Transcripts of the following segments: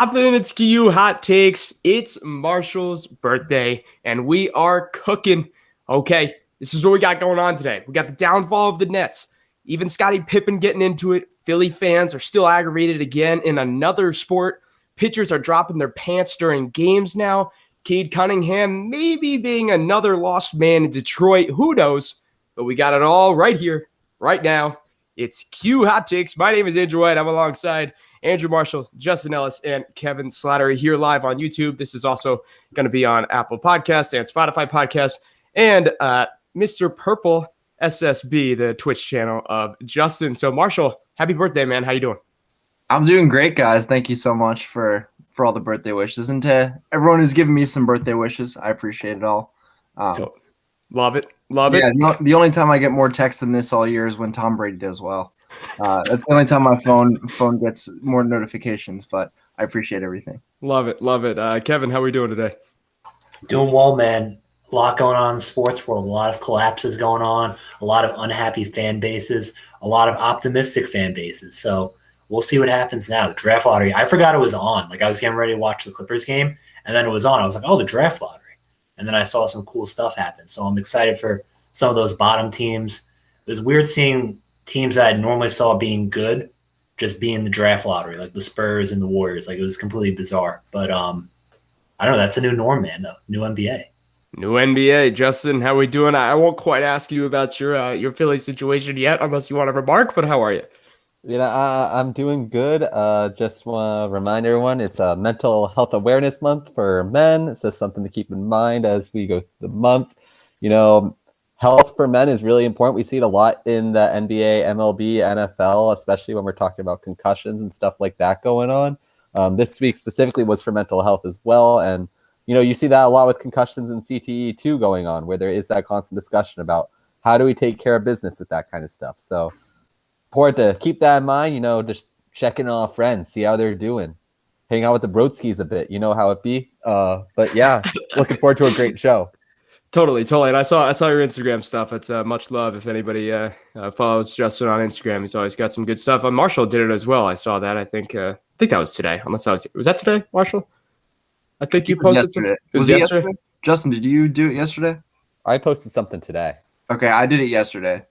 Up in it's Q Hot Takes. It's Marshall's birthday, and we are cooking. Okay, this is what we got going on today. We got the downfall of the Nets. Even Scottie Pippen getting into it. Philly fans are still aggravated again in another sport. Pitchers are dropping their pants during games now. Cade Cunningham maybe being another lost man in Detroit. Who knows? But we got it all right here, right now. It's Q Hot Takes. My name is Andrew White. I'm alongside Andrew Marshall, Justin Ellis, and Kevin Slattery here live on YouTube. This is also going to be on Apple Podcasts and Spotify Podcasts, and Mr. Purple SSB, the Twitch channel of Justin. So, Marshall, happy birthday, man. How you doing? I'm doing great, guys. Thank you so much for all the birthday wishes, and to everyone who's given me some birthday wishes. I appreciate it all. Love it. The only time I get more text than this all year is when Tom Brady does well. That's the only time my phone gets more notifications, but I appreciate everything. Love it. Kevin, how are we doing today? Doing well, man. A lot going on in the sports world. A lot of collapses going on, a lot of unhappy fan bases, a lot of optimistic fan bases. So we'll see what happens now. The draft lottery, I forgot it was on. Like, I was getting ready to watch the Clippers game, and then it was on. I was like, oh, the draft lottery. And then I saw some cool stuff happen. So I'm excited for some of those bottom teams. It was weird seeing teams that I normally saw being good just be in the draft lottery, like the Spurs and the Warriors. Like, it was completely bizarre. But I don't know. That's a new norm, man. Though. New NBA. New NBA. Justin, how are we doing? I won't quite ask you about your Philly situation yet, unless you want to remark, but how are you? I'm doing good. Just want to remind everyone, it's a Mental Health Awareness Month for men. It's just something to keep in mind as we go through the month. Health for men is really important. We see it a lot in the NBA, MLB, NFL, especially when we're talking about concussions and stuff like that going on. This week specifically was for mental health as well. And, you see that a lot with concussions and CTE too going on, where there is that constant discussion about how do we take care of business with that kind of stuff. So important to keep that in mind, just checking on friends, see how they're doing, hang out with the Broadskis a bit, how it be. But yeah, looking forward to a great show. Totally. And I saw your Instagram stuff. It's much love. If anybody follows Justin on Instagram, he's always got some good stuff. Marshall did it as well. I saw that. I think that was today. Unless was that today, Marshall? I think you posted yesterday. Was it yesterday? Justin, did you do it yesterday? I posted something today. Okay, I did it yesterday.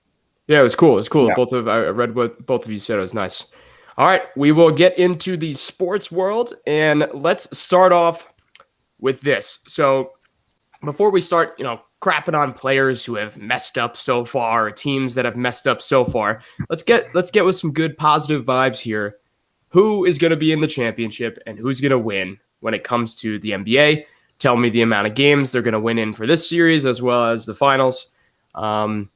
Yeah, it was cool. Yeah. I read what both of you said. It was nice. All right, we will get into the sports world, and let's start off with this. So before we start, crapping on players who have messed up so far, or teams that have messed up so far, let's get with some good positive vibes here. Who is going to be in the championship and who's going to win when it comes to the NBA? Tell me the amount of games they're going to win in for this series as well as the finals. And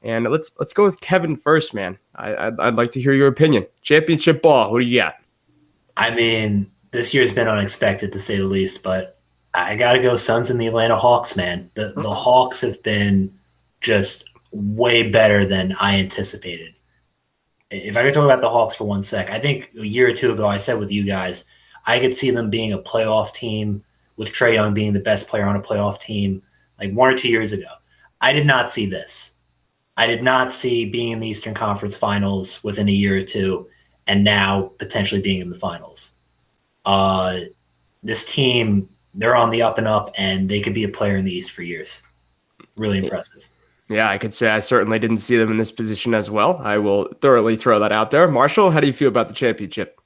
let's go with Kevin first, man. I'd like to hear your opinion. Championship ball, who do you got? I mean, this year's been unexpected to say the least, but I got to go Suns and the Atlanta Hawks, man. The Hawks have been just way better than I anticipated. If I could talk about the Hawks for 1 sec, I think a year or two ago I said with you guys, I could see them being a playoff team with Trae Young being the best player on a playoff team like 1 or 2 years ago. I did not see this. I did not see being in the Eastern Conference Finals within a year or two and now potentially being in the finals. This team, they're on the up and up, and they could be a player in the East for years. Really impressive. Yeah, I could say I certainly didn't see them in this position as well. I will thoroughly throw that out there. Marshall, how do you feel about the championship?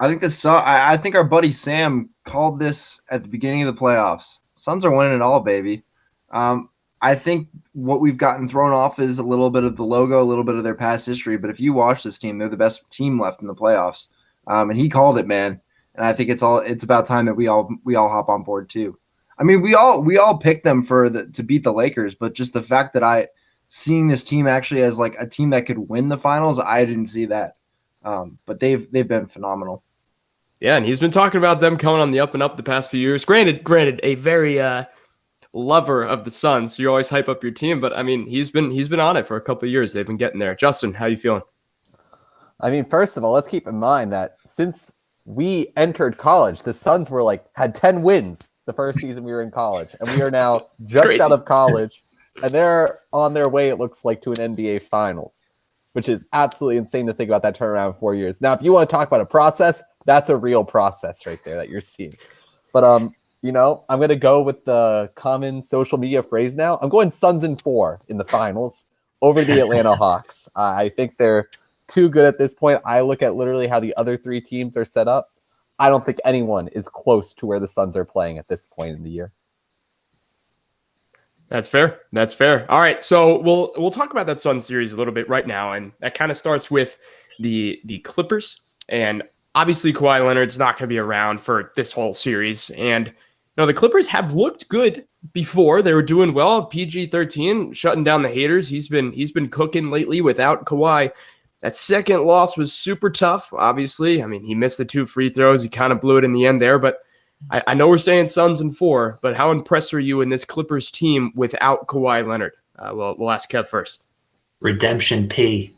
I think I think our buddy Sam called this at the beginning of the playoffs. Suns are winning it all, baby. I think what we've gotten thrown off is a little bit of the logo, a little bit of their past history. But if you watch this team, they're the best team left in the playoffs. And he called it, man. And I think it's about time that we all hop on board too. I mean, we all picked them to beat the Lakers, but just the fact that seeing this team actually as like a team that could win the finals, I didn't see that. But they've been phenomenal. Yeah, and he's been talking about them coming on the up and up the past few years. Granted, a very lover of the Suns, so you always hype up your team, but I mean, he's been on it for a couple of years. They've been getting there. Justin, how you feeling? I mean, first of all, let's keep in mind that since we entered college, the Suns had 10 wins the first season we were in college, and we are now just out of college, and they're on their way, it looks like, to an NBA Finals. which is absolutely insane to think about that turnaround in 4 years. Now, if you want to talk about a process, that's a real process right there that you're seeing. But I'm going to go with the common social media phrase now. I'm going Suns in 4 in the finals over the Atlanta Hawks. I think they're too good at this point. I look at literally how the other 3 teams are set up. I don't think anyone is close to where the Suns are playing at this point in the year. That's fair. That's fair. All right, so we'll talk about that Suns series a little bit right now, and that kind of starts with the Clippers. And obviously, Kawhi Leonard's not going to be around for this whole series. And the Clippers have looked good before. They were doing well. PG-13 shutting down the haters. He's been cooking lately without Kawhi. That second loss was super tough. Obviously, I mean, he missed the 2 free throws. He kind of blew it in the end there, but. I know we're saying Suns in 4, but how impressed are you in this Clippers team without Kawhi Leonard? We'll ask Kev first. Redemption P.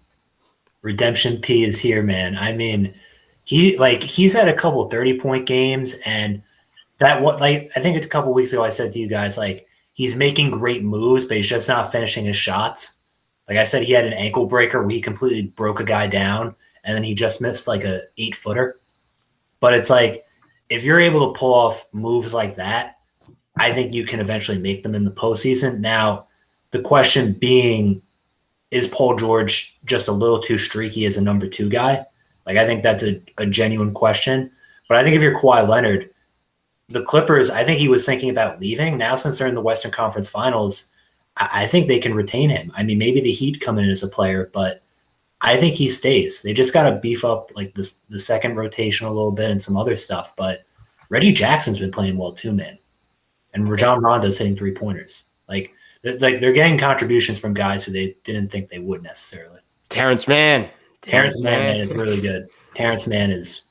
Redemption P is here, man. I mean, he's had a couple 30-point games, and I think a couple weeks ago I said to you guys, he's making great moves, but he's just not finishing his shots. Like I said, he had an ankle breaker where he completely broke a guy down, and then he just missed a 8-footer. But it's if you're able to pull off moves like that, I think you can eventually make them in the postseason. Now, the question being, is Paul George just a little too streaky as a number 2 guy? I think that's a genuine question. But I think if you're Kawhi Leonard, the Clippers, I think he was thinking about leaving. Now, since they're in the Western Conference Finals, I think they can retain him. I mean, maybe the Heat come in as a player, but I think he stays. They just got to beef up the second rotation a little bit and some other stuff. But Reggie Jackson's been playing well too, man. And Rajon Rondo's hitting 3-pointers. They're getting contributions from guys who they didn't think they would necessarily. Terrence Mann. Terrence Mann is really good. Terrence Mann is.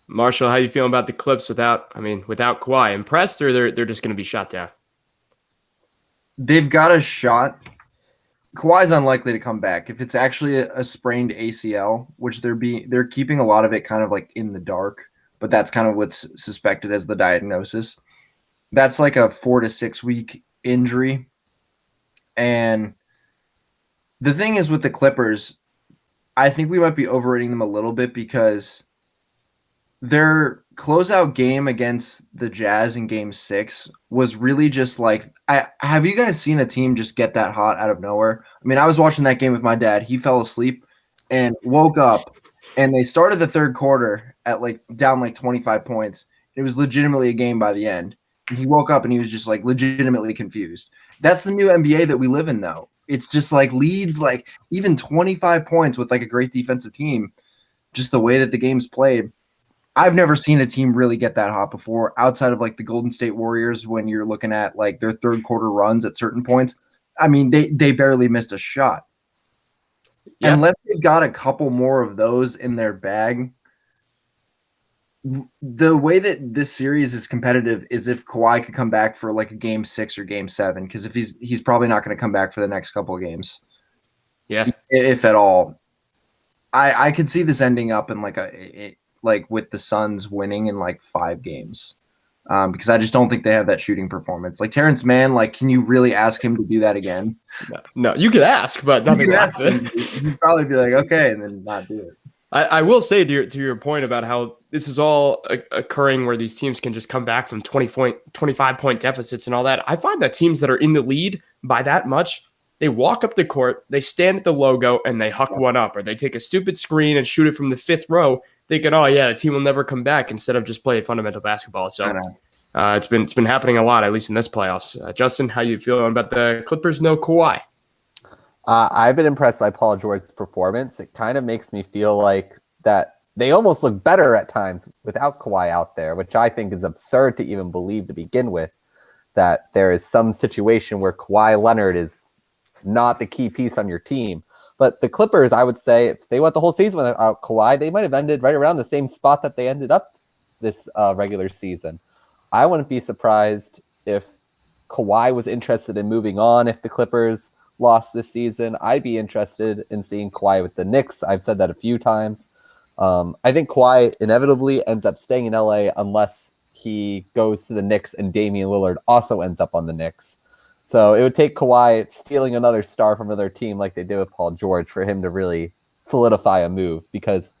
Marshall, how you feeling about the Clips without Kawhi? Impressed, or they're just going to be shot down? They've got a shot. Kawhi's unlikely to come back. If it's actually a sprained ACL, which they're keeping a lot of it kind of in the dark, but that's kind of what's suspected as the diagnosis. That's a 4 to 6 week injury. And the thing is with the Clippers, I think we might be overrating them a little bit because their closeout game against the Jazz in Game 6 was really just have you guys seen a team just get that hot out of nowhere? I mean, I was watching that game with my dad. He fell asleep and woke up, and they started the third quarter at down 25 points. It was legitimately a game by the end. And he woke up and he was just legitimately confused. That's the new NBA that we live in, though. It's just leads even 25 points with a great defensive team, just the way that the game's played. I've never seen a team really get that hot before outside of the Golden State Warriors when you're looking at their third quarter runs at certain points. I mean, they barely missed a shot. Yeah. Unless they've got a couple more of those in their bag. The way that this series is competitive is if Kawhi could come back for a Game 6 or Game 7, because if he's probably not going to come back for the next couple of games. Yeah. If at all. I could see this ending up in with the Suns winning in 5 games, because I just don't think they have that shooting performance. Terrence Mann, can you really ask him to do that again? No, you could ask, but nothing will happen. You'd probably be okay, and then not do it. I will say to your point about how this is all occurring where these teams can just come back from 25-point deficits and all that. I find that teams that are in the lead by that much, they walk up the court, they stand at the logo, and they huck one up, or they take a stupid screen and shoot it from the 5th row, thinking, oh yeah, the team will never come back, instead of just play fundamental basketball. So it's been happening a lot, at least in this playoffs. Justin, how you feeling about the Clippers? No Kawhi. I've been impressed by Paul George's performance. It kind of makes me feel that they almost look better at times without Kawhi out there, which I think is absurd to even believe to begin with, that there is some situation where Kawhi Leonard is not the key piece on your team. But the Clippers, I would say, if they went the whole season without Kawhi, they might have ended right around the same spot that they ended up this regular season. I wouldn't be surprised if Kawhi was interested in moving on if the Clippers lost this season. I'd be interested in seeing Kawhi with the Knicks. I've said that a few times. I think Kawhi inevitably ends up staying in LA unless he goes to the Knicks and Damian Lillard also ends up on the Knicks. So it would take Kawhi stealing another star from another team like they did with Paul George for him to really solidify a move. Because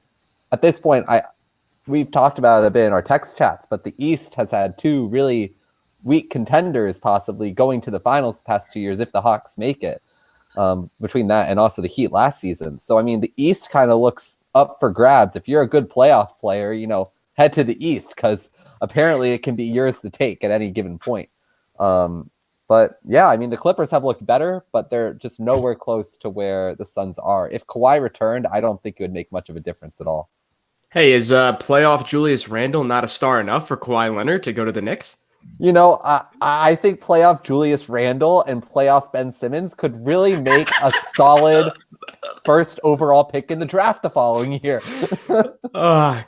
at this point, we've talked about it a bit in our text chats, but the East has had two really weak contenders possibly going to the finals the past 2 years if the Hawks make it. Between that and also the Heat last season. So, I mean, the East kind of looks up for grabs. If you're a good playoff player, head to the East because apparently it can be yours to take at any given point. But yeah, I mean, the Clippers have looked better, but they're just nowhere close to where the Suns are. If Kawhi returned, I don't think it would make much of a difference at all. Hey, is playoff Julius Randle not a star enough for Kawhi Leonard to go to the Knicks? I think playoff Julius Randle and playoff Ben Simmons could really make a solid first overall pick in the draft the following year.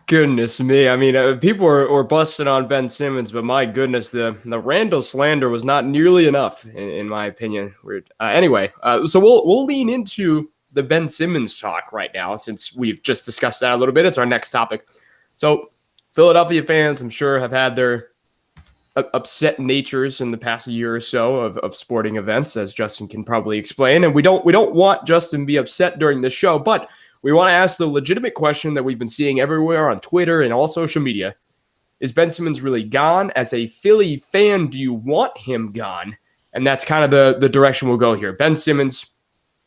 Goodness me. I mean, people were busting on Ben Simmons, but my goodness, the Randle slander was not nearly enough, in my opinion. Anyway, so we'll lean into the Ben Simmons talk right now since we've just discussed that a little bit. It's our next topic. So Philadelphia fans, I'm sure, have had their upset natures in the past year or so of sporting events, as Justin can probably explain. And we don't want Justin to be upset during this show, but we want to ask the legitimate question that we've been seeing everywhere on Twitter and all social media. Is Ben Simmons really gone? As a Philly fan, do you want him gone? And that's kind of the direction we'll go here. Ben Simmons,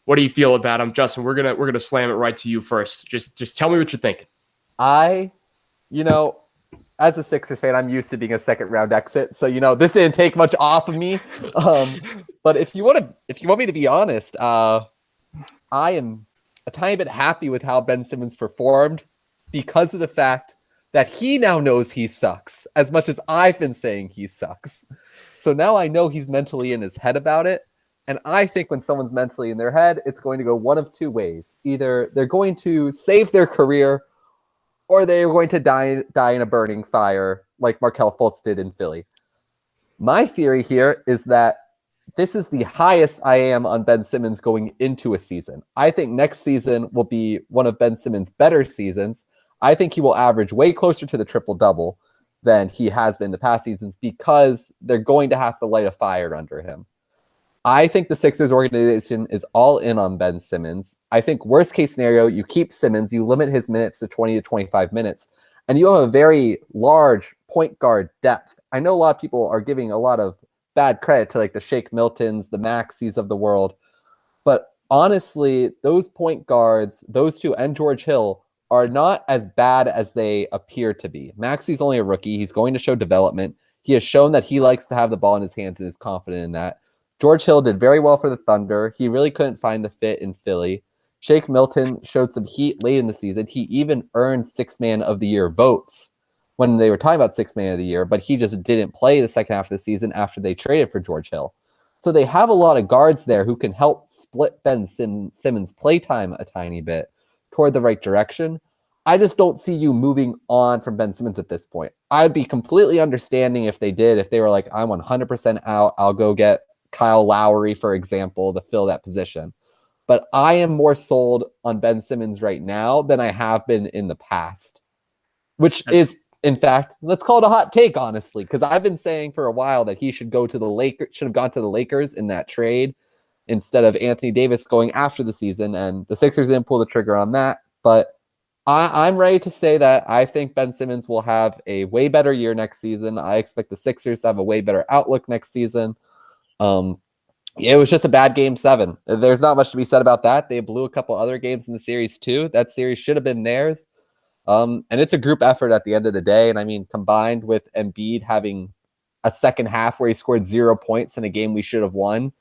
what do you feel about him? Justin, we're gonna slam it right to you first. Just tell me what you're thinking. As a Sixers fan, I'm used to being a second round exit. So, this didn't take much off of me. But if you want me to be honest, I am a tiny bit happy with how Ben Simmons performed because of the fact that he now knows he sucks as much as I've been saying he sucks. So now I know he's mentally in his head about it. And I think when someone's mentally in their head, it's going to go one of two ways. Either they're going to save their career or they're going to die in a burning fire like Markelle Fultz did in Philly. My theory here is that this is the highest I am on Ben Simmons going into a season. I think next season will be one of Ben Simmons' better seasons. I think he will average way closer to the triple-double than he has been the past seasons because they're going to have to light a fire under him. I think the Sixers organization is all in on Ben Simmons. I think worst case scenario, you keep Simmons, you limit his minutes to 20 to 25 minutes, and you have a very large point guard depth. I know a lot of people are giving a lot of bad credit to like the Shake Miltons, the Maxis of the world, but honestly, those point guards, those two and George Hill, are not as bad as they appear to be. Maxi's only a rookie. He's going to show development. He has shown that he likes to have the ball in his hands and is confident in that. George Hill did very well for the Thunder. He really couldn't find the fit in Philly. Shake Milton showed some heat late in the season. He even earned Sixth Man of the Year votes when they were talking about Sixth Man of the Year, but he just didn't play the second half of the season after they traded for George Hill. So they have a lot of guards there who can help split Ben Simmons' playtime a tiny bit toward the right direction. I just don't see you moving on from Ben Simmons at this point. I'd be completely understanding if they did, if they were like, I'm 100% out, I'll go get Kyle Lowry, for example, to fill that position. But I am more sold on Ben Simmons right now than I have been in the past, which is, in fact, let's call it a hot take, honestly, because I've been saying for a while that he should have gone to the Lakers in that trade instead of Anthony Davis going after the season, and the Sixers didn't pull the trigger on that. But I'm ready to say that I think Ben Simmons will have a way better year next season. I expect the Sixers to have a way better outlook next season. It was just a bad game 7. There's not much to be said about that. They blew a couple other games in the series too. That series should have been theirs. And it's a group effort at the end of the day. And I mean, combined with Embiid having a second half where he scored 0 points in a game we should have won,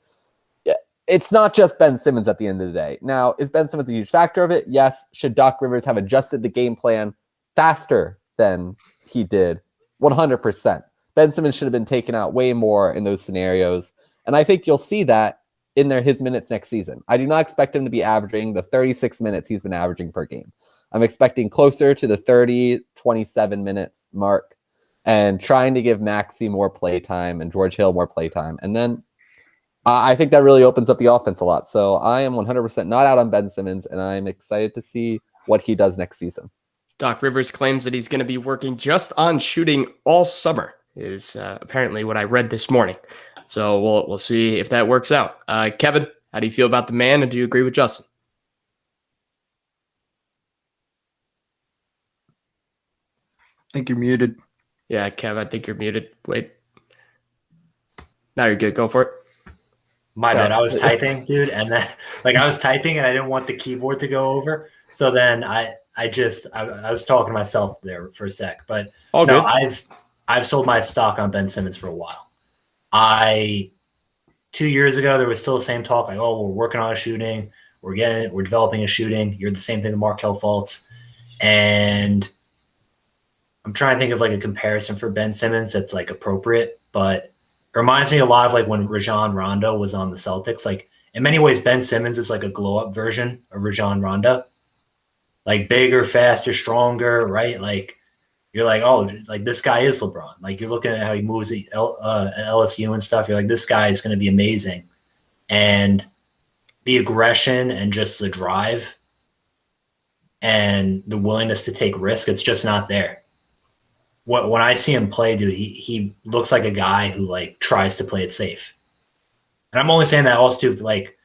it's not just Ben Simmons at the end of the day. Now, is Ben Simmons a huge factor of it? Yes. Should Doc Rivers have adjusted the game plan faster than he did? 100%. Ben Simmons should have been taken out way more in those scenarios. And I think you'll see that in his minutes next season. I do not expect him to be averaging the 36 minutes he's been averaging per game. I'm expecting closer to the 30, 27 minutes mark and trying to give Maxey more playtime and George Hill more playtime. And then I think that really opens up the offense a lot. So I am 100% not out on Ben Simmons, and I'm excited to see what he does next season. Doc Rivers claims that he's going to be working just on shooting all summer, is apparently what I read this morning. So we'll see if that works out. Kevin, how do you feel about the man, and do you agree with Justin? I think you're muted. Yeah, Kevin, I think you're muted. Wait. Now you're good. Go for it. My bad. I was typing, dude, and then I was typing and I didn't want the keyboard to go over. So then I was talking to myself there for a sec. But All no, good. I've sold my stock on Ben Simmons for a while. 2 years ago there was still the same talk, like, oh, we're working on a shooting, we're developing a shooting. You're the same thing with Markelle Fultz. And I'm trying to think of like a comparison for Ben Simmons that's like appropriate, but it reminds me a lot of like when Rajon Rondo was on the Celtics. Like in many ways, Ben Simmons is like a glow up version of Rajon Rondo, like bigger, faster, stronger, right? Like you're like, oh, like this guy is LeBron. Like you're looking at how he moves at LSU and stuff. You're like, this guy is going to be amazing. And the aggression and just the drive and the willingness to take risk, it's just not there. When I see him play, dude, he looks like a guy who like tries to play it safe. And I'm only saying that also too, like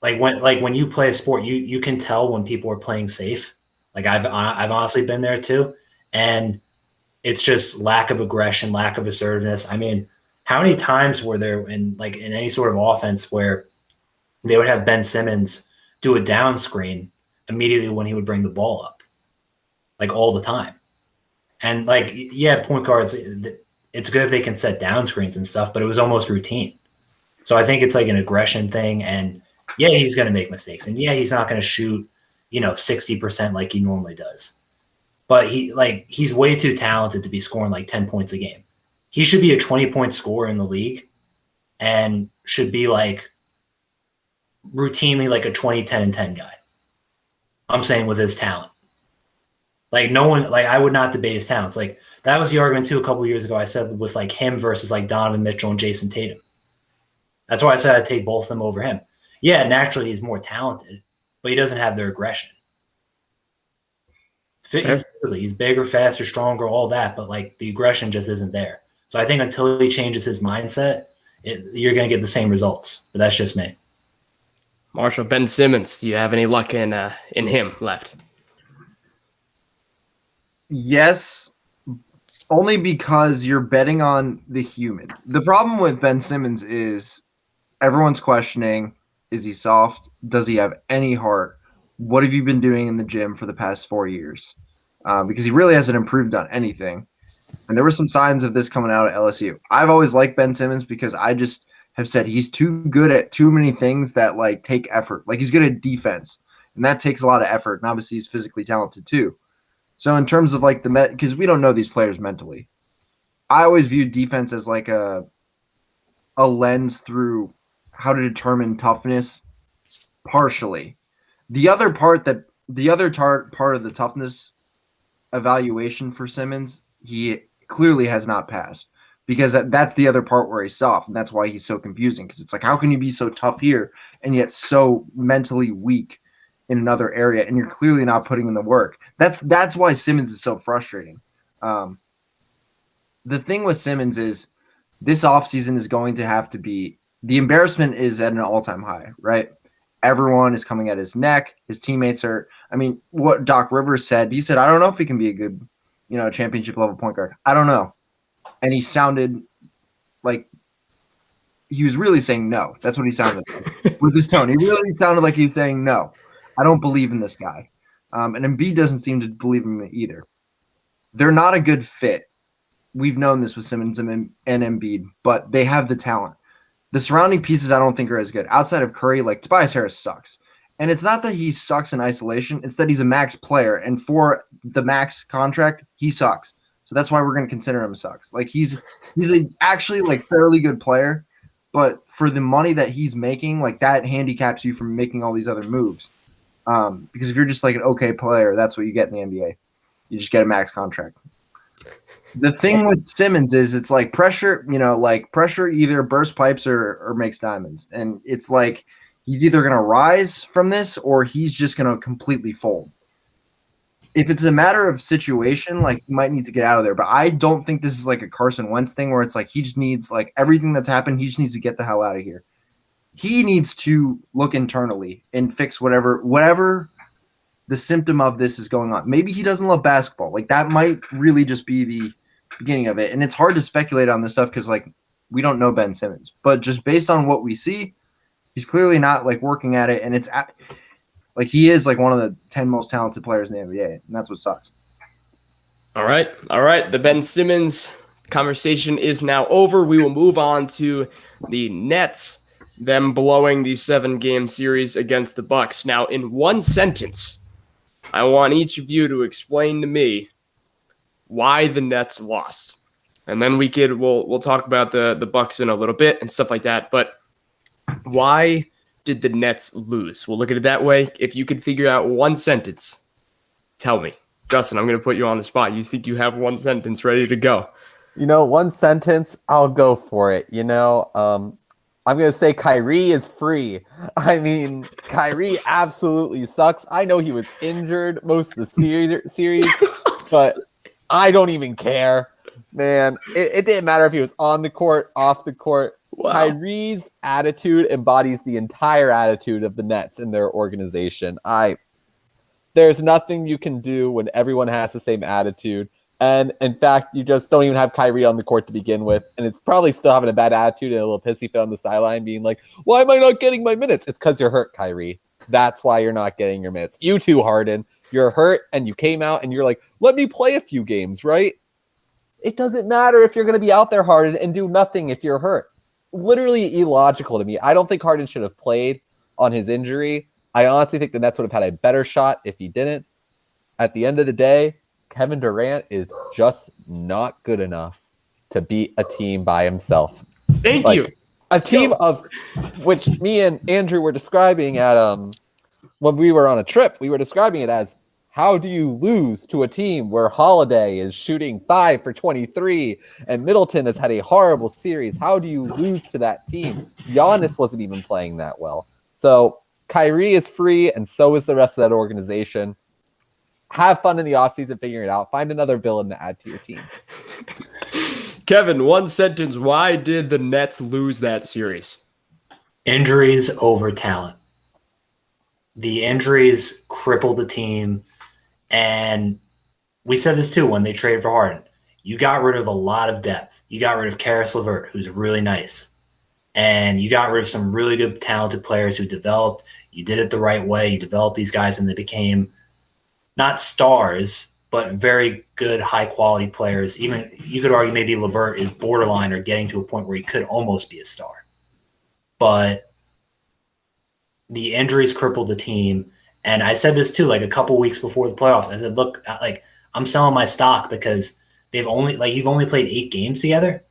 when you play a sport, you can tell when people are playing safe. Like I've honestly been there too, and it's just lack of aggression, lack of assertiveness. I mean, how many times were there in any sort of offense where they would have Ben Simmons do a down screen immediately when he would bring the ball up, like all the time? And like, yeah, point guards, it's good if they can set down screens and stuff, but it was almost routine. So I think it's like an aggression thing. And yeah, he's going to make mistakes. And yeah, he's not going to shoot, 60% like he normally does. But he's way too talented to be scoring like 10 points a game. He should be a 20-point scorer in the league and should be like routinely like a 20, 10, and 10 guy. I'm saying with his talent. Like no one, like I would not debate his talents. Like that was the argument too a couple of years ago. I said with like him versus like Donovan Mitchell and Jason Tatum. That's why I said I'd take both of them over him. Yeah, naturally he's more talented, but he doesn't have their aggression. Physically, he's bigger, faster, stronger, all that, but like the aggression just isn't there. So I think until he changes his mindset, you're going to get the same results. But that's just me. Marshall, Ben Simmons, do you have any luck in him left? Yes, only because you're betting on the human. The problem with Ben Simmons is everyone's questioning, is he soft? Does he have any heart? What have you been doing in the gym for the past 4 years? Because he really hasn't improved on anything. And there were some signs of this coming out at LSU. I've always liked Ben Simmons because I just have said he's too good at too many things that like take effort. Like he's good at defense, and that takes a lot of effort. And obviously he's physically talented too. So in terms of like because we don't know these players mentally, I always view defense as like a lens through how to determine toughness partially. The other part of the toughness evaluation for Simmons, he clearly has not passed, because that's the other part where he's soft, and that's why he's so confusing, because it's like, how can you be so tough here and yet so mentally weak in another area, and you're clearly not putting in the work. That's why Simmons is so frustrating. The thing with Simmons is this offseason is going to have to be – the embarrassment is at an all-time high, right? Everyone is coming at his neck. His teammates are – I mean, what Doc Rivers said, he said, I don't know if he can be a good, championship-level point guard. I don't know. And he sounded like he was really saying no. That's what he sounded like with his tone. He really sounded like he was saying no. I don't believe in this guy. And Embiid doesn't seem to believe in him either. They're not a good fit. We've known this with Simmons and Embiid, but they have the talent. The surrounding pieces I don't think are as good. Outside of Curry, like Tobias Harris sucks. And it's not that he sucks in isolation. It's that he's a max player. And for the max contract, he sucks. So that's why we're going to consider him sucks. Like he's actually like fairly good player, but for the money that he's making, like that handicaps you from making all these other moves. Because if you're just like an okay player, that's what you get in the NBA. You just get a max contract. The thing with Simmons is it's like pressure, pressure either bursts pipes or makes diamonds. And it's like he's either going to rise from this or he's just going to completely fold. if it's a matter of situation, like you might need to get out of there. But I don't think this is like a Carson Wentz thing where it's like he just needs like everything that's happened. He just needs to get the hell out of here. He needs to look internally and fix whatever the symptom of this is going on. Maybe he doesn't love basketball. Like that might really just be the beginning of it. And it's hard to speculate on this stuff because like we don't know Ben Simmons. But just based on what we see, he's clearly not like working at it. And like he is like one of the 10 most talented players in the NBA, and that's what sucks. All right. The Ben Simmons conversation is now over. We will move on to the Nets, them blowing the 7-game series against the Bucks. Now, in one sentence, I want each of you to explain to me why the Nets lost, and then we'll talk about the Bucks in a little bit and stuff like that. But why did the Nets lose? We'll look at it that way. If you could figure out one sentence, tell me. Justin, I'm going to put you on the spot. You think you have one sentence ready to go? One sentence, I'll go for it. I'm going to say Kyrie is free. I mean, Kyrie absolutely sucks. I know he was injured most of the series, but I don't even care. Man, it didn't matter if he was on the court, off the court. Wow. Kyrie's attitude embodies the entire attitude of the Nets in their organization. There's nothing you can do when everyone has the same attitude. And in fact, you just don't even have Kyrie on the court to begin with. And it's probably still having a bad attitude and a little pissy fit on the sideline being like, why am I not getting my minutes? It's because you're hurt, Kyrie. That's why you're not getting your minutes. You too, Harden. You're hurt and you came out and you're like, let me play a few games, right? It doesn't matter if you're going to be out there, Harden, and do nothing if you're hurt. Literally illogical to me. I don't think Harden should have played on his injury. I honestly think the Nets would have had a better shot if he didn't. At the end of the day, Kevin Durant is just not good enough to beat a team by himself. Thank you. A team of which me and Andrew were describing at when we were on a trip, we were describing it as how do you lose to a team where Holiday is shooting 5 for 23 and Middleton has had a horrible series? How do you lose to that team? Giannis wasn't even playing that well. So Kyrie is free and so is the rest of that organization. Have fun in the offseason figuring it out. Find another villain to add to your team. Kevin, one sentence. Why did the Nets lose that series? Injuries over talent. The injuries crippled the team. And we said this too when they traded for Harden. You got rid of a lot of depth. You got rid of Karis LeVert, who's really nice. And you got rid of some really good, talented players who developed. You did it the right way. You developed these guys and they became not stars, but very good, high-quality players. Even you could argue maybe LeVert is borderline or getting to a point where he could almost be a star. But the injuries crippled the team. And I said this too, like a couple weeks before the playoffs. I said, look, like I'm selling my stock because you've only played 8 games together.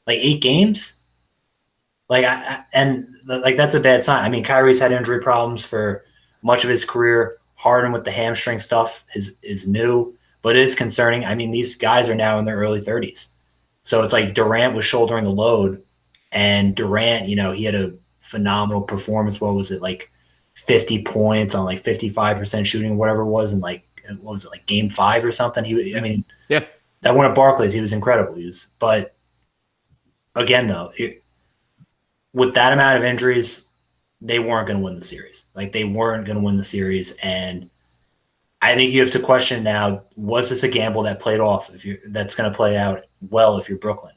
Like 8 games? That's a bad sign. I mean, Kyrie's had injury problems for much of his career. Harden with the hamstring stuff is new, but it is concerning. I mean, these guys are now in their early 30s. So it's like Durant was shouldering the load, and Durant, he had a phenomenal performance. What was it, like 50 points on like 55% shooting, whatever it was, and like game 5 or something? That one at Barclays, he was incredible. But again, though, with that amount of injuries, they weren't going to win the series. And I think you have to question now, was this a gamble that played off that's going to play out well if you're Brooklyn?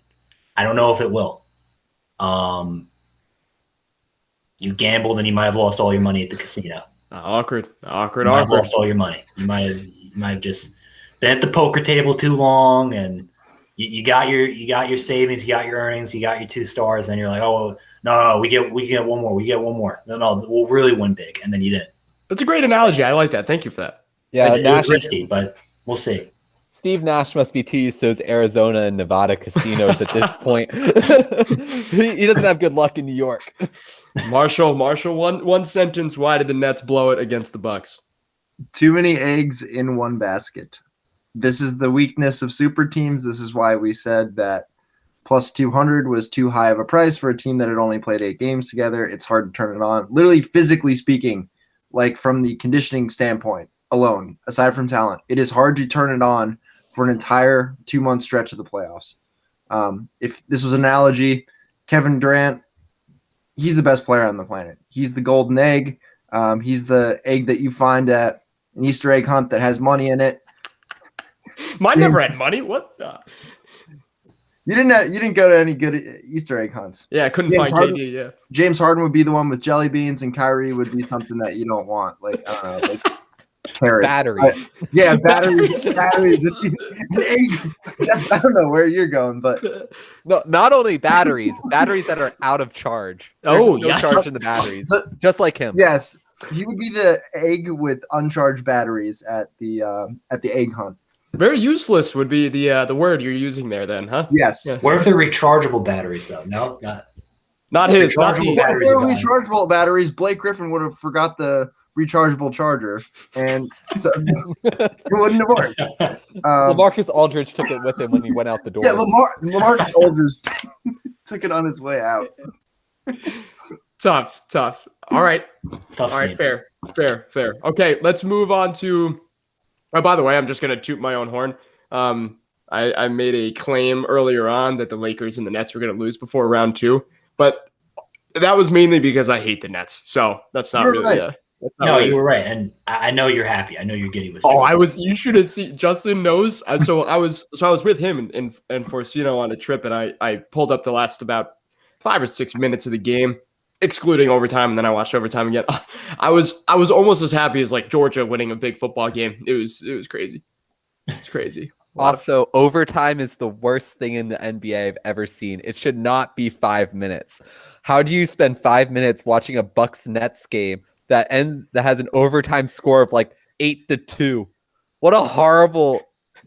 I don't know if it will. You gambled and you might have lost all your money at the casino. Awkward. You might have lost all your money. You might have just been at the poker table too long, and you got your savings, you got your earnings, you got your 2 stars, and you're like, oh no, we get one more. No, we'll really win big, and then you didn't. That's a great analogy. I like that. Thank you for that. Yeah, it was risky, but we'll see. Steve Nash must be too used to those Arizona and Nevada casinos at this point. He doesn't have good luck in New York. Marshall, one sentence. Why did the Nets blow it against the Bucks? Too many eggs in one basket. This is the weakness of super teams. This is why we said that plus 200 was too high of a price for a team that had only played 8 games together. It's hard to turn it on. Literally, physically speaking, like from the conditioning standpoint, alone, aside from talent, it is hard to turn it on for an entire 2-month stretch of the playoffs. If this was an analogy, Kevin Durant, he's the best player on the planet. He's the golden egg. He's the egg that you find at an Easter egg hunt that has money in it. Mine never had money. What the? You didn't go to any good Easter egg hunts. Yeah, I couldn't James find Harden- KD. Yeah. James Harden would be the one with jelly beans, and Kyrie would be something that you don't want. Like, I don't know, like carrots. Batteries. Yeah, batteries. Batteries. An egg. Just, I don't know where you're going, but No, not only batteries that are out of charge. There's Oh, just no yeah. charge in the batteries, just like him. yes, he would be the egg with uncharged batteries at the egg hunt. Very useless would be the word you're using there. Then, huh? Yes. Yeah. What if they're rechargeable batteries though? No, not. Not his. Not Rechargeable these. If batteries. they were Battery guy. rechargeable batteries, Blake Griffin would have forgot the rechargeable charger, and so it wouldn't have worked. LaMarcus Aldridge took it with him when he went out the door. Yeah, Lamar Aldridge took it on his way out. Tough. All right. Tough All right. scene. Fair. Okay, let's move on to. Oh, by the way, I'm just gonna toot my own horn. I made a claim earlier on that the Lakers and the Nets were gonna lose before round 2, but that was mainly because I hate the Nets. So that's not You're really. right. That's not No, really- you were right, and I know you're happy. I know you're giddy with. Oh, joy. I was. You should have seen. Justin knows. I was with him and Forcino on a trip, and I pulled up the last about 5 or 6 minutes of the game, excluding overtime, and then I watched overtime again. I was almost as happy as like Georgia winning a big football game. It was crazy. It's crazy. Also, overtime is the worst thing in the NBA I've ever seen. It should not be 5 minutes. How do you spend 5 minutes watching a Bucks Nets game that has an overtime score of like 8-2? What a horrible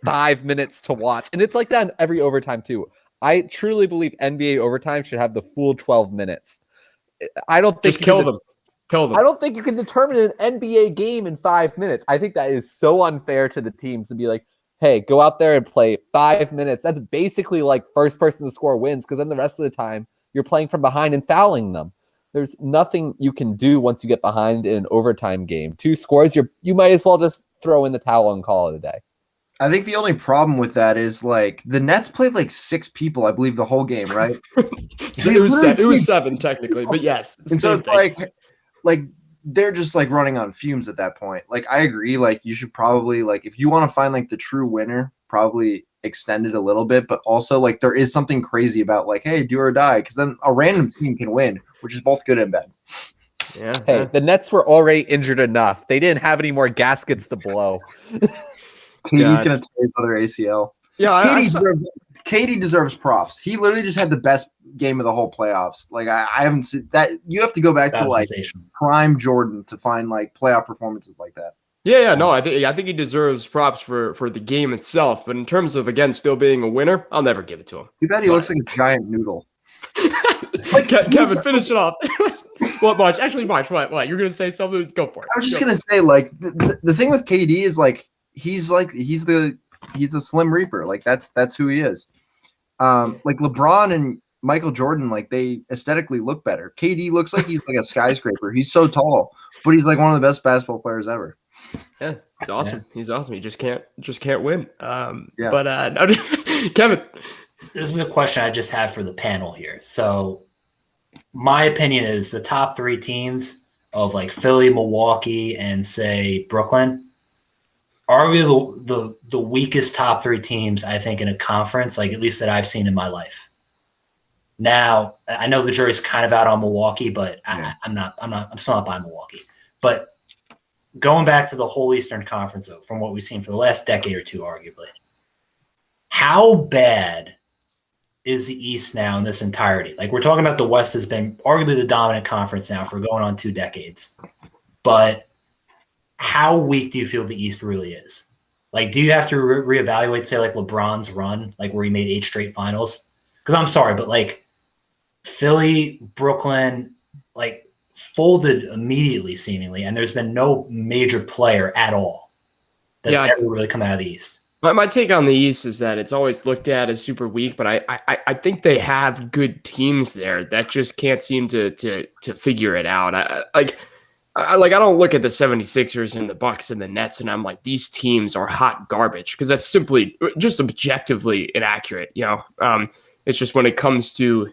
5 minutes to watch. And it's like that in every overtime too. I truly believe NBA overtime should have the full 12 minutes. I don't think Just kill them. Kill them. I don't think you can determine an NBA game in 5 minutes. I think that is so unfair to the teams to be like, hey, go out there and play 5 minutes. That's basically like first person to score wins, because then the rest of the time you're playing from behind and fouling them. There's nothing you can do once you get behind in an overtime game. 2 scores, you might as well just throw in the towel and call it a day. I think the only problem with that is like the Nets played like 6 people, I believe, the whole game, right? So it was 7 technically, but yes. And so same it's thing. like they're just like running on fumes at that point. Like, I agree. Like, you should probably, like, if you want to find like the true winner, probably extend it a little bit. But also, like, there is something crazy about like, hey, do or die, because then a random team can win, which is both good and bad. Yeah. Hey, the Nets were already injured enough. They didn't have any more gaskets to blow. KD's gonna tear his other ACL. Yeah. KD deserves props. He literally just had the best game of the whole playoffs. Like, I haven't seen that. You have to go back That to was like sensational. prime Jordan to find like playoff performances like that. Yeah. No, I think he deserves props for the game itself. But in terms of, again, still being a winner, I'll never give it to him. Too bad he looks like a giant noodle. Kevin, finish it off. What, March? Actually, March, what? You're going to say something? Go for it. I was just gonna say, like, the thing with KD is like he's the Slim Reaper. Like, that's who he is. Like LeBron and Michael Jordan, like, they aesthetically look better. KD looks like he's like a skyscraper. He's so tall, but he's like one of the best basketball players ever. Yeah, he's awesome. He's awesome. He just can't win. Yeah. But Kevin. This is a question I just have for the panel here. So my opinion is the top 3 teams of like Philly, Milwaukee, and say Brooklyn are the weakest top 3 teams, I think, in a conference, like at least that I've seen in my life. Now, I know the jury's kind of out on Milwaukee, but Yeah. I'm still not buying Milwaukee. But going back to the whole Eastern Conference, though, from what we've seen for the last decade or two, arguably, how bad is the East now in this entirety? Like, we're talking about the West has been arguably the dominant conference now for going on 2 decades. But how weak do you feel the East really is? Like, do you have to reevaluate, say, like LeBron's run, like where he made 8 straight finals? Because I'm sorry, but like Philly, Brooklyn, like folded immediately seemingly, and there's been no major player at all that's ever really come out of the East. My take on the East is that it's always looked at as super weak, but I think they have good teams there that just can't seem to figure it out. I don't look at the 76ers and the Bucks and the Nets and I'm like, these teams are hot garbage, because that's simply just objectively inaccurate. It's just when it comes to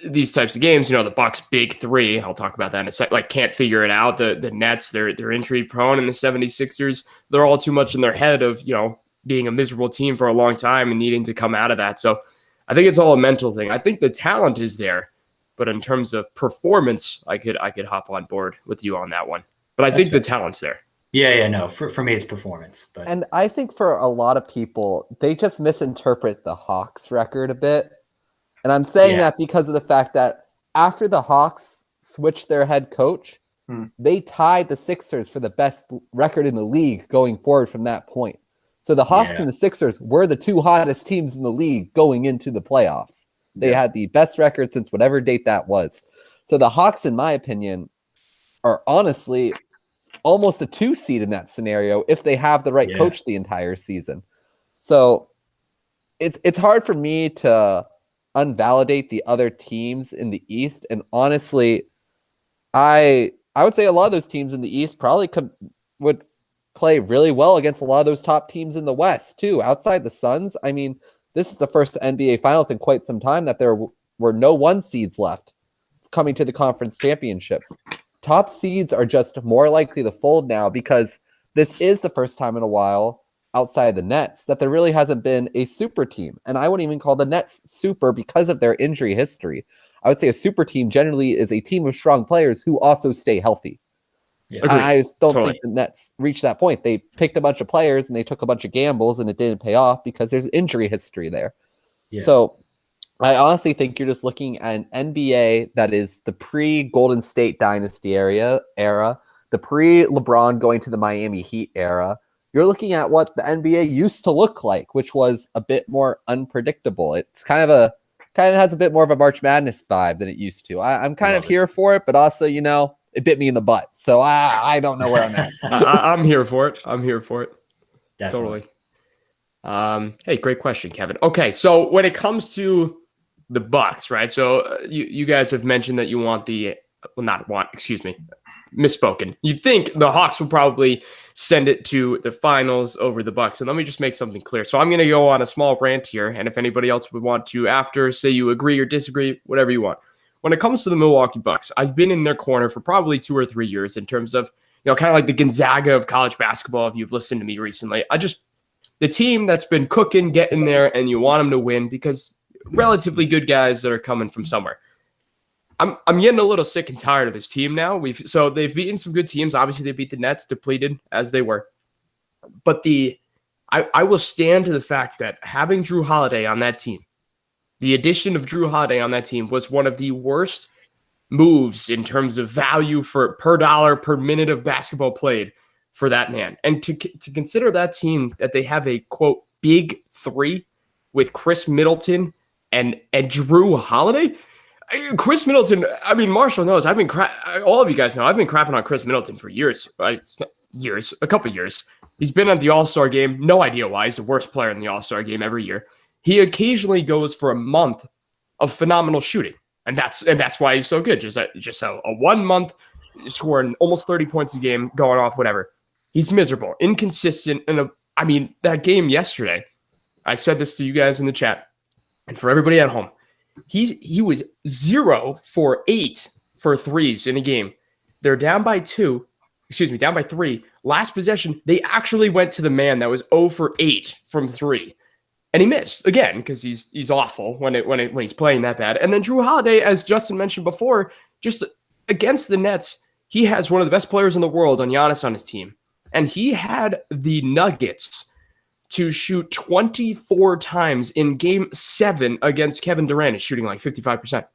these types of games, the Bucks big three, I'll talk about that in a sec, like can't figure it out. The Nets, they're injury prone, and the 76ers, they're all too much in their head of, being a miserable team for a long time and needing to come out of that. So I think it's all a mental thing. I think the talent is there, but in terms of performance, I could hop on board with you on that one. But I think the talent's there. Yeah, no. For me, it's performance. But And I think for a lot of people, they just misinterpret the Hawks record a bit. And I'm saying that because of the fact that after the Hawks switched their head coach, they tied the Sixers for the best record in the league going forward from that point. So the Hawks and the Sixers were the two hottest teams in the league going into the playoffs. They had the best record since whatever date that was. So the Hawks, in my opinion, are honestly almost a 2 seed in that scenario if they have the right coach the entire season. So it's hard for me to unvalidate the other teams in the East. And honestly, I would say a lot of those teams in the East probably would play really well against a lot of those top teams in the West too. Outside the Suns, I mean, this is the first NBA Finals in quite some time that there were no 1 seeds left coming to the conference championships. Top seeds are just more likely to fold now because this is the first time in a while outside the Nets that there really hasn't been a super team. And I wouldn't even call the Nets super because of their injury history. I would say a super team generally is a team of strong players who also stay healthy. Yeah. I just don't think the Nets reached that point. They picked a bunch of players and they took a bunch of gambles and it didn't pay off because there's injury history there. Yeah. So I honestly think you're just looking at an NBA that is the pre-Golden State Dynasty era, the pre-LeBron going to the Miami Heat era. You're looking at what the NBA used to look like, which was a bit more unpredictable. It's kind of has a bit more of a March Madness vibe than it used to. I'm kind of here for it, but also, it bit me in the butt. So I don't know where I'm at. I'm here for it. Definitely. Totally. Hey, great question, Kevin. Okay, so when it comes to the Bucks, right? So you guys have mentioned that you want misspoken. You'd think the Hawks would probably send it to the finals over the Bucks. And let me just make something clear. So I'm going to go on a small rant here. And if anybody else would want to after, say you agree or disagree, whatever you want. When it comes to the Milwaukee Bucks, I've been in their corner for probably 2 or 3 years in terms of, kind of like the Gonzaga of college basketball, if you've listened to me recently. The team that's been cooking, getting there, and you want them to win because relatively good guys that are coming from somewhere. I'm getting a little sick and tired of this team now. So they've beaten some good teams. Obviously, they beat the Nets, depleted as they were. But I will stand to the fact that having Drew Holiday on that team, the addition of Drew Holiday on that team was one of the worst moves in terms of value per dollar per minute of basketball played for that man. And to consider that team that they have a, quote, big 3 with Chris Middleton and Drew Holiday. Chris Middleton, I mean, Marshall knows, all of you guys know, I've been crapping on Chris Middleton for years, right? A couple years. He's been at the All-Star game. No idea why. He's the worst player in the All-Star game every year. He occasionally goes for a month of phenomenal shooting. And that's why he's so good. Just a 1 month scoring almost 30 points a game, going off whatever. He's miserable, inconsistent. And that game yesterday, I said this to you guys in the chat and for everybody at home. He was 0 for 8 for threes in a game. They're down by 3. Last possession, they actually went to the man that was 0 for 8 from 3. And he missed again because he's awful when he's playing that bad. And then Drew Holiday, as Justin mentioned before, just against the Nets, he has one of the best players in the world on Giannis on his team. And he had the Nuggets to shoot 24 times in game 7 against Kevin Durant, shooting like 55%.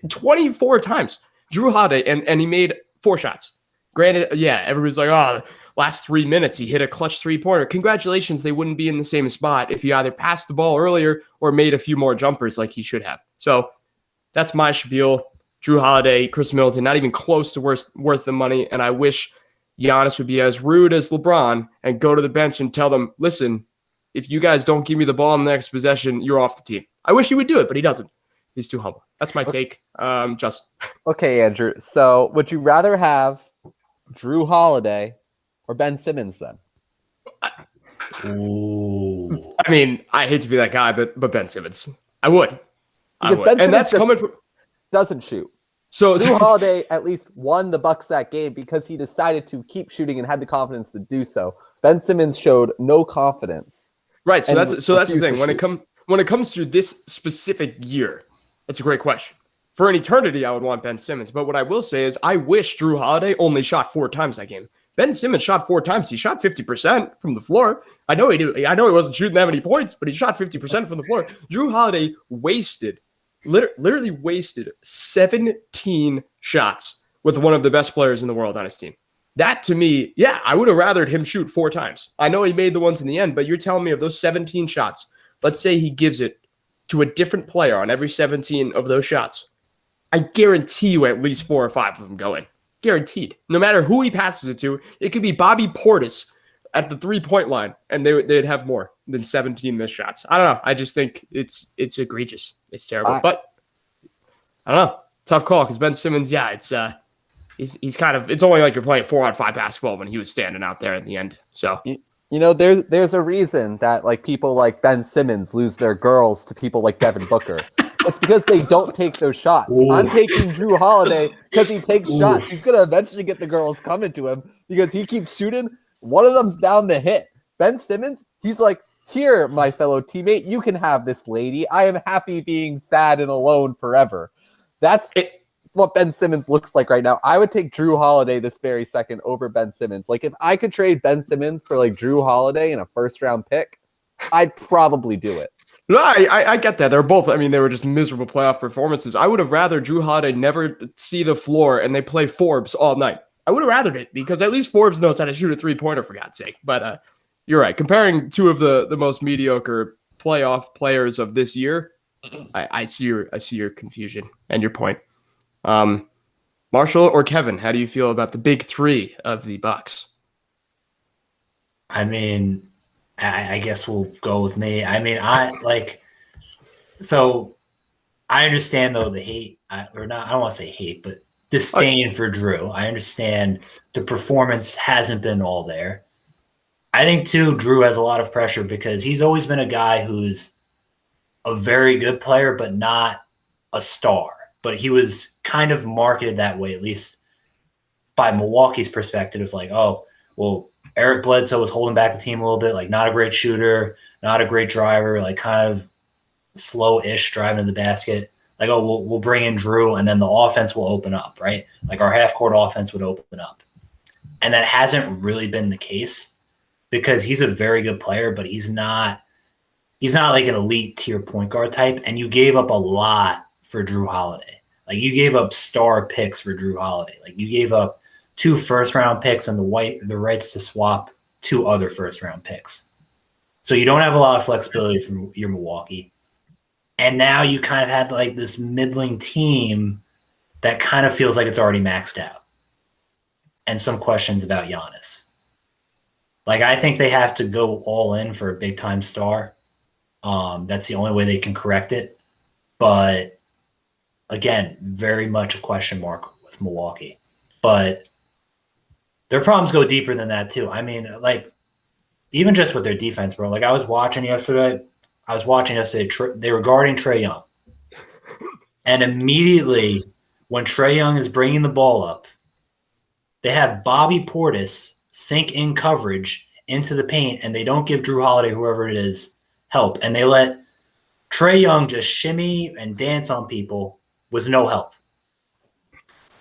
24 times. Drew Holiday, and he made 4 shots. Granted, everybody's like, last 3 minutes, he hit a clutch 3-pointer. Congratulations, they wouldn't be in the same spot if he either passed the ball earlier or made a few more jumpers like he should have. So that's my spiel. Drew Holiday, Chris Middleton, not even close to worth the money, and I wish Giannis would be as rude as LeBron and go to the bench and tell them, listen, if you guys don't give me the ball in the next possession, you're off the team. I wish he would do it, but he doesn't. He's too humble. That's my take. Just Okay, Andrew. So would you rather have Drew Holiday or Ben Simmons then? Ooh. I mean, I hate to be that guy, but Ben Simmons. I would. Because I would. Ben And Simmons that's just coming from doesn't shoot. so Drew Holiday at least won the Bucks that game because he decided to keep shooting and had the confidence to do so. Ben Simmons showed no confidence. right. So and that's the refused thing. to When it comes to this specific year, it's a great question. For an eternity, I would want Ben Simmons. But what I will say is I wish Drew Holiday only shot 4 times that game. Ben Simmons shot 4 times. He shot 50% from the floor. I know he wasn't shooting that many points, but he shot 50% from the floor. Drew Holiday literally wasted 17 shots with one of the best players in the world on his team. That to me, yeah, I would have rathered him shoot 4 times. I know he made the ones in the end, but you're telling me of those 17 shots, let's say he gives it to a different player on every 17 of those shots. I guarantee you at least 4 or 5 of them go in. Guaranteed. No matter who he passes it to, it could be Bobby Portis at the 3-point line, and they'd have more than 17 missed shots. I don't know. I just think it's egregious. It's terrible. But I don't know. Tough call because Ben Simmons, yeah, it's he's kind of, it's only like you're playing 4-on-5 basketball when he was standing out there at the end. So You know, there's a reason that like people like Ben Simmons lose their girls to people like Devin Booker. It's because they don't take those shots. Ooh. I'm taking Drew Holiday because he takes shots. He's gonna eventually get the girls coming to him because he keeps shooting. One of them's bound to hit. Ben Simmons, he's like, here, my fellow teammate, you can have this lady. I am happy being sad and alone forever. That's what Ben Simmons looks like right now. I would take Drew Holiday this very second over Ben Simmons. Like if I could trade Ben Simmons for like Drew Holiday and a first-round pick, I'd probably do it. No, I get that. They're both, I mean, they were just miserable playoff performances. I would have rather Drew Holiday never see the floor and they play Forbes all night. I would have rathered it because at least Forbes knows how to shoot a 3-pointer, for God's sake. But you're right. Comparing 2 of the most mediocre playoff players of this year, I see your confusion and your point. Marshall or Kevin, how do you feel about the big 3 of the Bucks? I mean, I guess we'll go with me. I mean, I understand though the hate, or not. I don't want to say hate, but disdain for Drew. I understand the performance hasn't been all there. I think too, Drew has a lot of pressure because he's always been a guy who's a very good player, but not a star. But he was kind of marketed that way, at least by Milwaukee's perspective of like, oh, well, Eric Bledsoe was holding back the team a little bit, like not a great shooter, not a great driver, like kind of slow-ish driving to the basket. Like, oh, we'll bring in Drew, and then the offense will open up, right? Like our half-court offense would open up. And that hasn't really been the case because he's a very good player, but he's not like an elite tier point guard type, and you gave up a lot for Drew Holiday. Like you gave up star picks for Drew Holiday. Like you gave up 2 first-round picks and the rights to swap 2 other first-round picks. So you don't have a lot of flexibility from your Milwaukee. And now you kind of had like this middling team that kind of feels like it's already maxed out. And some questions about Giannis. Like I think they have to go all in for a big-time star. That's the only way they can correct it. But again, very much a question mark with Milwaukee. But their problems go deeper than that too. I mean, like even just with their defense, bro. Like I was watching yesterday. They were guarding Trae Young, and immediately when Trae Young is bringing the ball up, they have Bobby Portis sink in coverage into the paint, and they don't give Drew Holiday, whoever it is, help, and they let Trae Young just shimmy and dance on people with no help.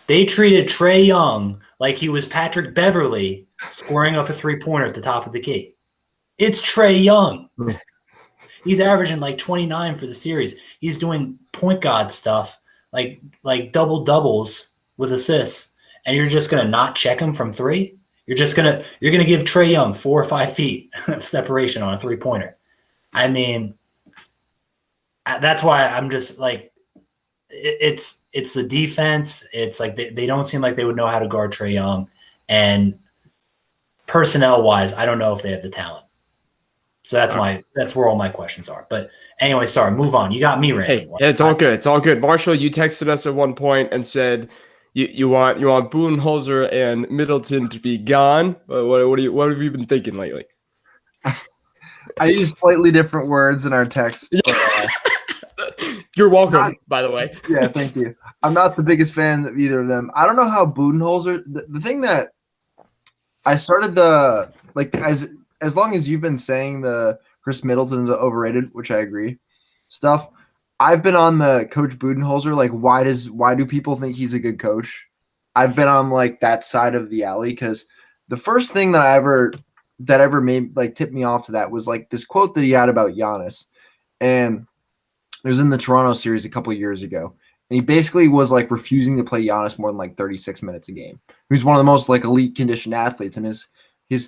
They treated Trae Young like he was Patrick Beverly scoring up a 3-pointer at the top of the key. It's Trae Young. He's averaging like 29 for the series. He's doing point guard stuff, like double-doubles with assists, and you're just going to not check him from 3? You're going to give Trae Young 4 or 5 feet of separation on a 3-pointer. I mean, that's why I'm just like, it's the defense. It's like they don't seem like they would know how to guard Trae Young. And personnel-wise, I don't know if they have the talent. So that's where all my questions are. But anyway, sorry, move on. You got me ranting. Hey, it's all good. It's all good. Marshall, you texted us at one point and said you want Budenholzer and Middleton to be gone. What have you been thinking lately? I use slightly different words in our text. But, You're welcome, by the way. yeah, thank you. I'm not the biggest fan of either of them. I don't know how Budenholzer. The thing that I started as long as you've been saying the Chris Middleton's overrated, which I agree, stuff. I've been on the Coach Budenholzer. Like, why do people think he's a good coach? I've been on like that side of the alley because the first thing that ever made like tipped me off to that was like this quote that he had about Giannis, and it was in the Toronto series a couple of years ago. And he basically was like refusing to play Giannis more than like 36 minutes a game. He's one of the most like elite conditioned athletes. And his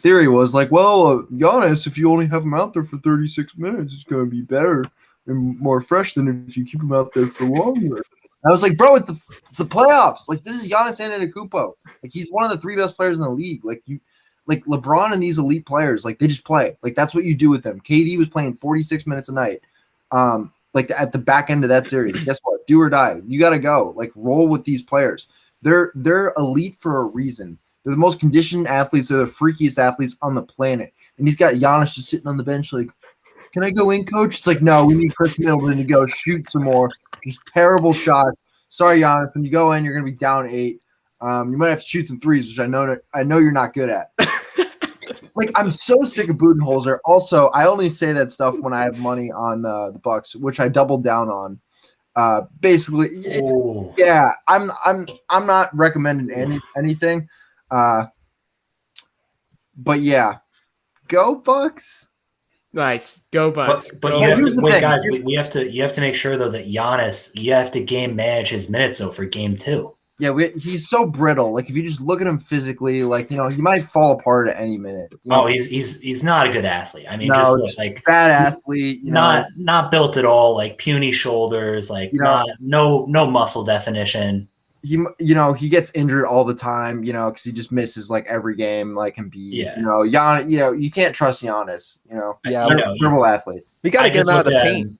theory was like, well, Giannis, if you only have him out there for 36 minutes, it's going to be better and more fresh than if you keep him out there for longer. And I was like, bro, it's the playoffs. Like, this is Giannis Antetokounmpo. Like, he's one of the 3 best players in the league. Like LeBron and these elite players, like they just play. Like, that's what you do with them. KD was playing 46 minutes a night. Like at the back end of that series, guess what? Do or die. You got to go. Like, roll with these players. They're elite for a reason. They're the most conditioned athletes. They're the freakiest athletes on the planet. And he's got Giannis just sitting on the bench like, can I go in, coach? It's like, no, we need Chris Middleton to go shoot some more. Just terrible shots. Sorry, Giannis. When you go in, you're going to be down 8. You might have to shoot some threes, which I know you're not good at. Like, I'm so sick of Budenholzer. Also, I only say that stuff when I have money on the Bucks, which I doubled down on. Basically, I'm not recommending anything. But yeah, go Bucks. Nice, go Bucks. But you have to, wait, guys, you have to make sure though that Giannis, you have to game manage his minutes though for game 2. Yeah, he's so brittle. Like, if you just look at him physically, like, you know, he might fall apart at any minute. He's not a good athlete. I mean, no, just like bad athlete. Not built at all. Like puny shoulders. Like no muscle definition. He gets injured all the time. Because he just misses like every game. Like Embiid. Giannis. You can't trust Giannis. Terrible athlete. We got to get him out of the paint.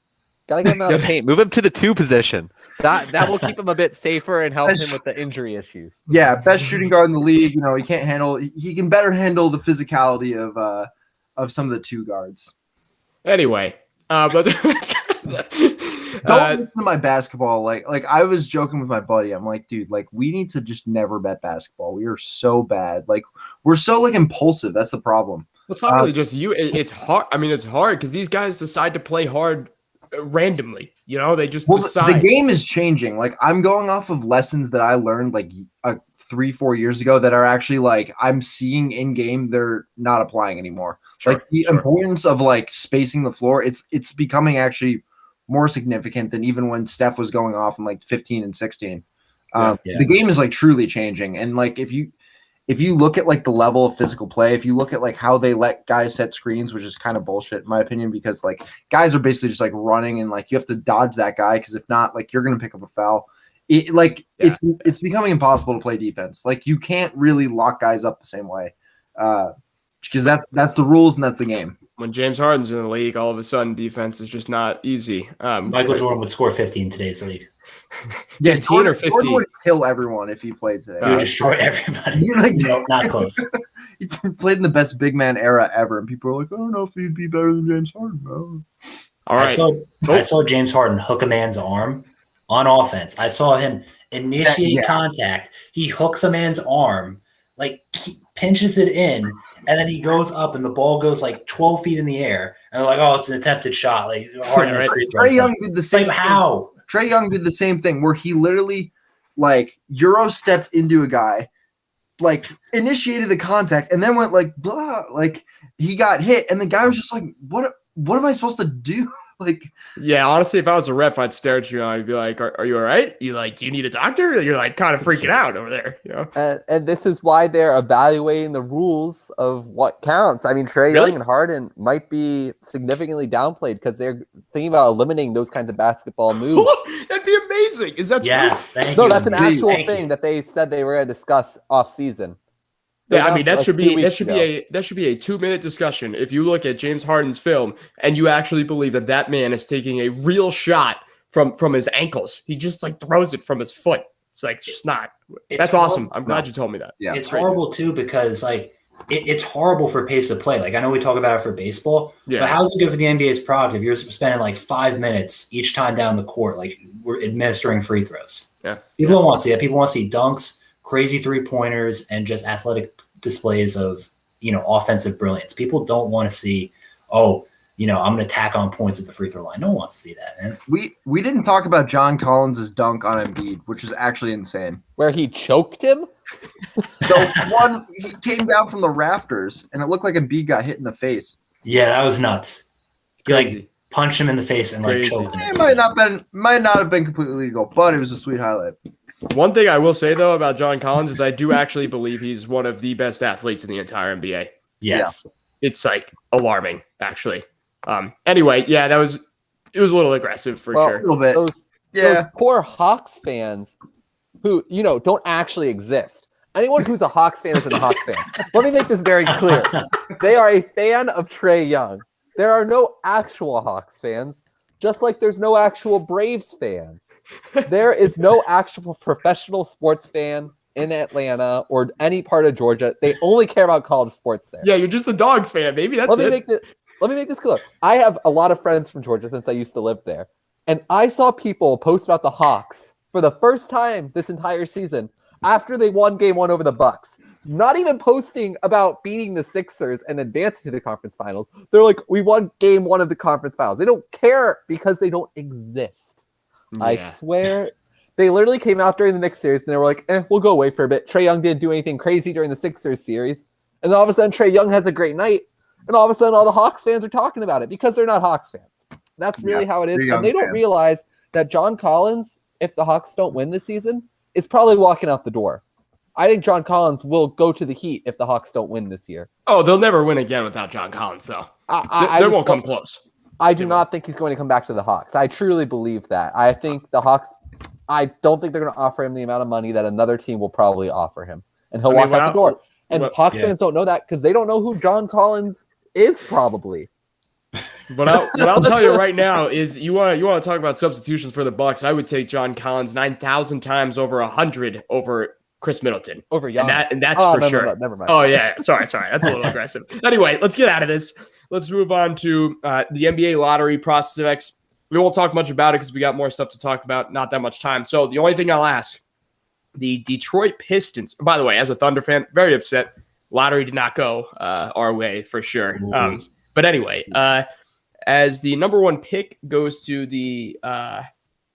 Gotta get him out of the paint. Move him to the 2 position. That will keep him a bit safer and help him with the injury issues. Yeah, best shooting guard in the league. He can't handle. He can better handle the physicality of some of the 2 guards. Anyway, but don't listen to my basketball. Like I was joking with my buddy. I'm like, dude, like we need to just never bet basketball. We are so bad. Like we're so like impulsive. That's the problem. It's not really just you. It's hard. I mean, it's hard because these guys decide to play hard randomly. They just decide. The game is changing. Like I'm going off of lessons that I learned like 3-4 years ago that are actually like I'm seeing in game. They're not applying anymore. Like the importance of like spacing the floor. It's becoming actually more significant than even when Steph was going off in like 15 and 16. The game is like truly changing. And like if you look at like the level of physical play, if you look at like how they let guys set screens, which is kind of bullshit in my opinion, because like guys are basically just like running and like you have to dodge that guy because if not, like you're gonna pick up a foul. It's becoming impossible to play defense. Like you can't really lock guys up the same way because that's the rules and that's the game. When James Harden's in the league, all of a sudden defense is just not easy. Michael Jordan would score 50 in today's league. 15 or 50. Jordan would kill everyone if he played today. He would destroy everybody. Not close. He played in the best big man era ever, and people are like, I don't know if he'd be better than James Harden. No. All right. I saw James Harden hook a man's arm on offense. I saw him initiate contact. He hooks a man's arm, like he pinches it in, and then he goes up, and the ball goes like 12 feet in the air. And they're like, oh, it's an attempted shot. Like Harden Trae Young did the same. Like, how? Trae Young did the same thing where he literally like Euro stepped into a guy, like initiated the contact and then went like blah, like he got hit and the guy was just like, what am I supposed to do? Like, yeah, honestly, if I was a ref, I'd stare at you and I'd be like, are you all right? You like, do you need a doctor? You're like kind of freaking out over there, And this is why they're evaluating the rules of what counts. I mean, Trae Young and Harden might be significantly downplayed because they're thinking about eliminating those kinds of basketball moves. That'd be amazing. Is that true? Yes, No, that's an actual thing that they said they were going to discuss off season. Yeah, I mean announced, like, 2 weeks ago. that should be a 2-minute discussion. If you look at James Harden's film and you actually believe that that man is taking a real shot from his ankles, he just like throws it from his foot. It's like it's just not. That's awesome. I'm glad you told me that. Yeah, it's horrible too because like it's horrible for pace of play. Like I know we talk about it for baseball, but how's it good for the NBA's product if you're spending like 5 minutes each time down the court, like we're administering free throws? Yeah, people don't want to see that. People want to see dunks, crazy 3-pointers, and just athletic displays of offensive brilliance. People don't want to see, I'm going to tack on points at the free throw line. No one wants to see that, man. We didn't talk about John Collins' dunk on Embiid, which is actually insane. Where he choked him? So he came down from the rafters, and it looked like Embiid got hit in the face. Yeah, that was nuts. He like punched him in the face and like choked him. It might not have been completely legal, but it was a sweet highlight. One thing I will say though about John Collins is I do actually believe he's one of the best athletes in the entire NBA. Yes. Yeah. It's like alarming, actually. Anyway, yeah, it was a little aggressive for sure. A little bit. Those poor Hawks fans who, don't actually exist. Anyone who's a Hawks fan isn't a Hawks fan. Let me make this very clear. They are a fan of Trae Young. There are no actual Hawks fans, just like there's no actual Braves fans. There is no actual professional sports fan in Atlanta or any part of Georgia. They only care about college sports there. Yeah, you're just a Dogs fan, baby. That's it. Let me make this clear. I have a lot of friends from Georgia since I used to live there. And I saw people post about the Hawks for the first time this entire season after they won game 1 over the Bucks. Not even posting about beating the Sixers and advancing to the conference finals. They're like, we won game 1 of the conference finals. They don't care because they don't exist. Yeah. I swear. They literally came out during the Knicks series and they were like, we'll go away for a bit. Trae Young didn't do anything crazy during the Sixers series. And then all of a sudden, Trae Young has a great night. And all of a sudden, all the Hawks fans are talking about it because they're not Hawks fans. That's really how it is. And they don't realize that John Collins, if the Hawks don't win this season, is probably walking out the door. I think John Collins will go to the Heat if the Hawks don't win this year. Oh, they'll never win again without John Collins, though. They won't come close. I do not think he's going to come back to the Hawks. I truly believe that. I think the Hawks, I don't think they're going to offer him the amount of money that another team will probably offer him. And he'll walk out the door. And Hawks fans don't know that because they don't know who John Collins is probably. What I'll tell you right now is you want to talk about substitutions for the Bucks. I would take John Collins 9,000 times over 100 over Chris Middleton. Over Giannis. And that's for sure. Never mind. Oh, yeah. Sorry. That's a little aggressive. Anyway, let's get out of this. Let's move on to the NBA lottery prospects. We won't talk much about it because we got more stuff to talk about. Not that much time. So the only thing I'll ask, the Detroit Pistons, by the way, as a Thunder fan, very upset. Lottery did not go our way for sure. But anyway, as the number 1 pick goes to the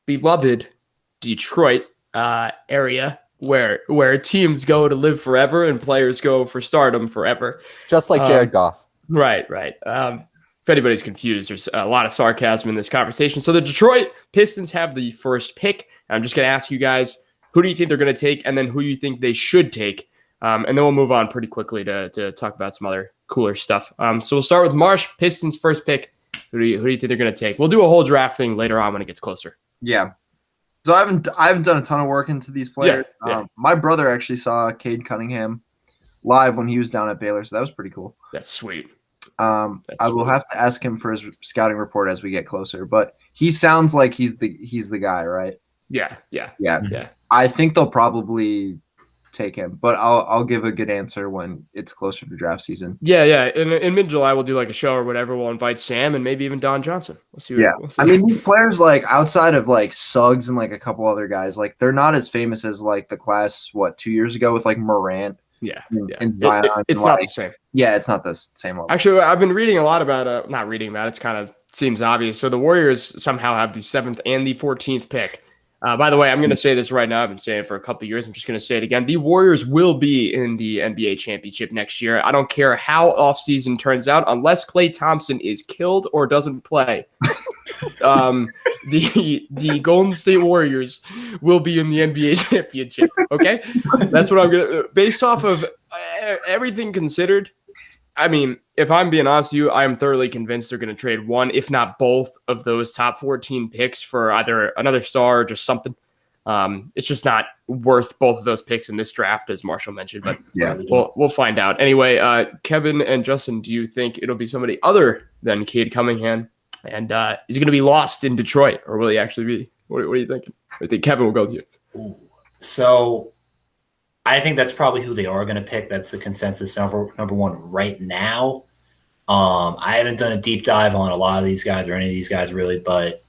beloved Detroit area where teams go to live forever and players go for stardom forever. Just like Jared Goff. Right. If anybody's confused, there's a lot of sarcasm in this conversation. So the Detroit Pistons have the first pick. I'm just going to ask you guys, who do you think they're going to take and then who you think they should take? And then we'll move on pretty quickly to talk about some other cooler stuff. So we'll start with Marsh, Pistons first pick. Who do you think they're going to take? We'll do a whole draft thing later on when it gets closer. Yeah. So I haven't done a ton of work into these players. Yeah. My brother actually saw Cade Cunningham live when he was down at Baylor, so that was pretty cool. That's sweet. I will have to ask him for his scouting report as we get closer, but he sounds like he's the guy, right? Yeah. I think they'll probably take him, but I'll give a good answer when it's closer to draft season. Yeah. In mid-July, we'll do like a show or whatever. We'll invite Sam and maybe even Don Johnson. We'll see. I mean, these players, like outside of like Suggs and like a couple other guys, like they're not as famous as like the class 2 years ago with like Morant. And Zion. It's not the same. Yeah, it's not the same level. Actually, I've been reading a lot about not reading about it. It's kind of seems obvious. So the Warriors somehow have the 7th and the 14th pick. By the way, I'm going to say this right now. I've been saying it for a couple of years. I'm just going to say it again. The Warriors will be in the NBA championship next year. I don't care how offseason turns out, unless Klay Thompson is killed or doesn't play. The Golden State Warriors will be in the NBA championship. Okay, that's what I'm gonna. Based off of everything considered, I mean, if I'm being honest with you, I am thoroughly convinced they're going to trade one, if not both, of those top 14 picks for either another star or just something. It's just not worth both of those picks in this draft, as Marshall mentioned. But Yeah. we'll find out. Anyway, Kevin and Justin, do you think it'll be somebody other than Cade Cunningham? And is he going to be lost in Detroit, or will he actually be? What are you thinking? I think Kevin will go with you. So I think that's probably who they are going to pick. That's the consensus number one right now. I haven't done a deep dive on a lot of these guys or any of these guys really, but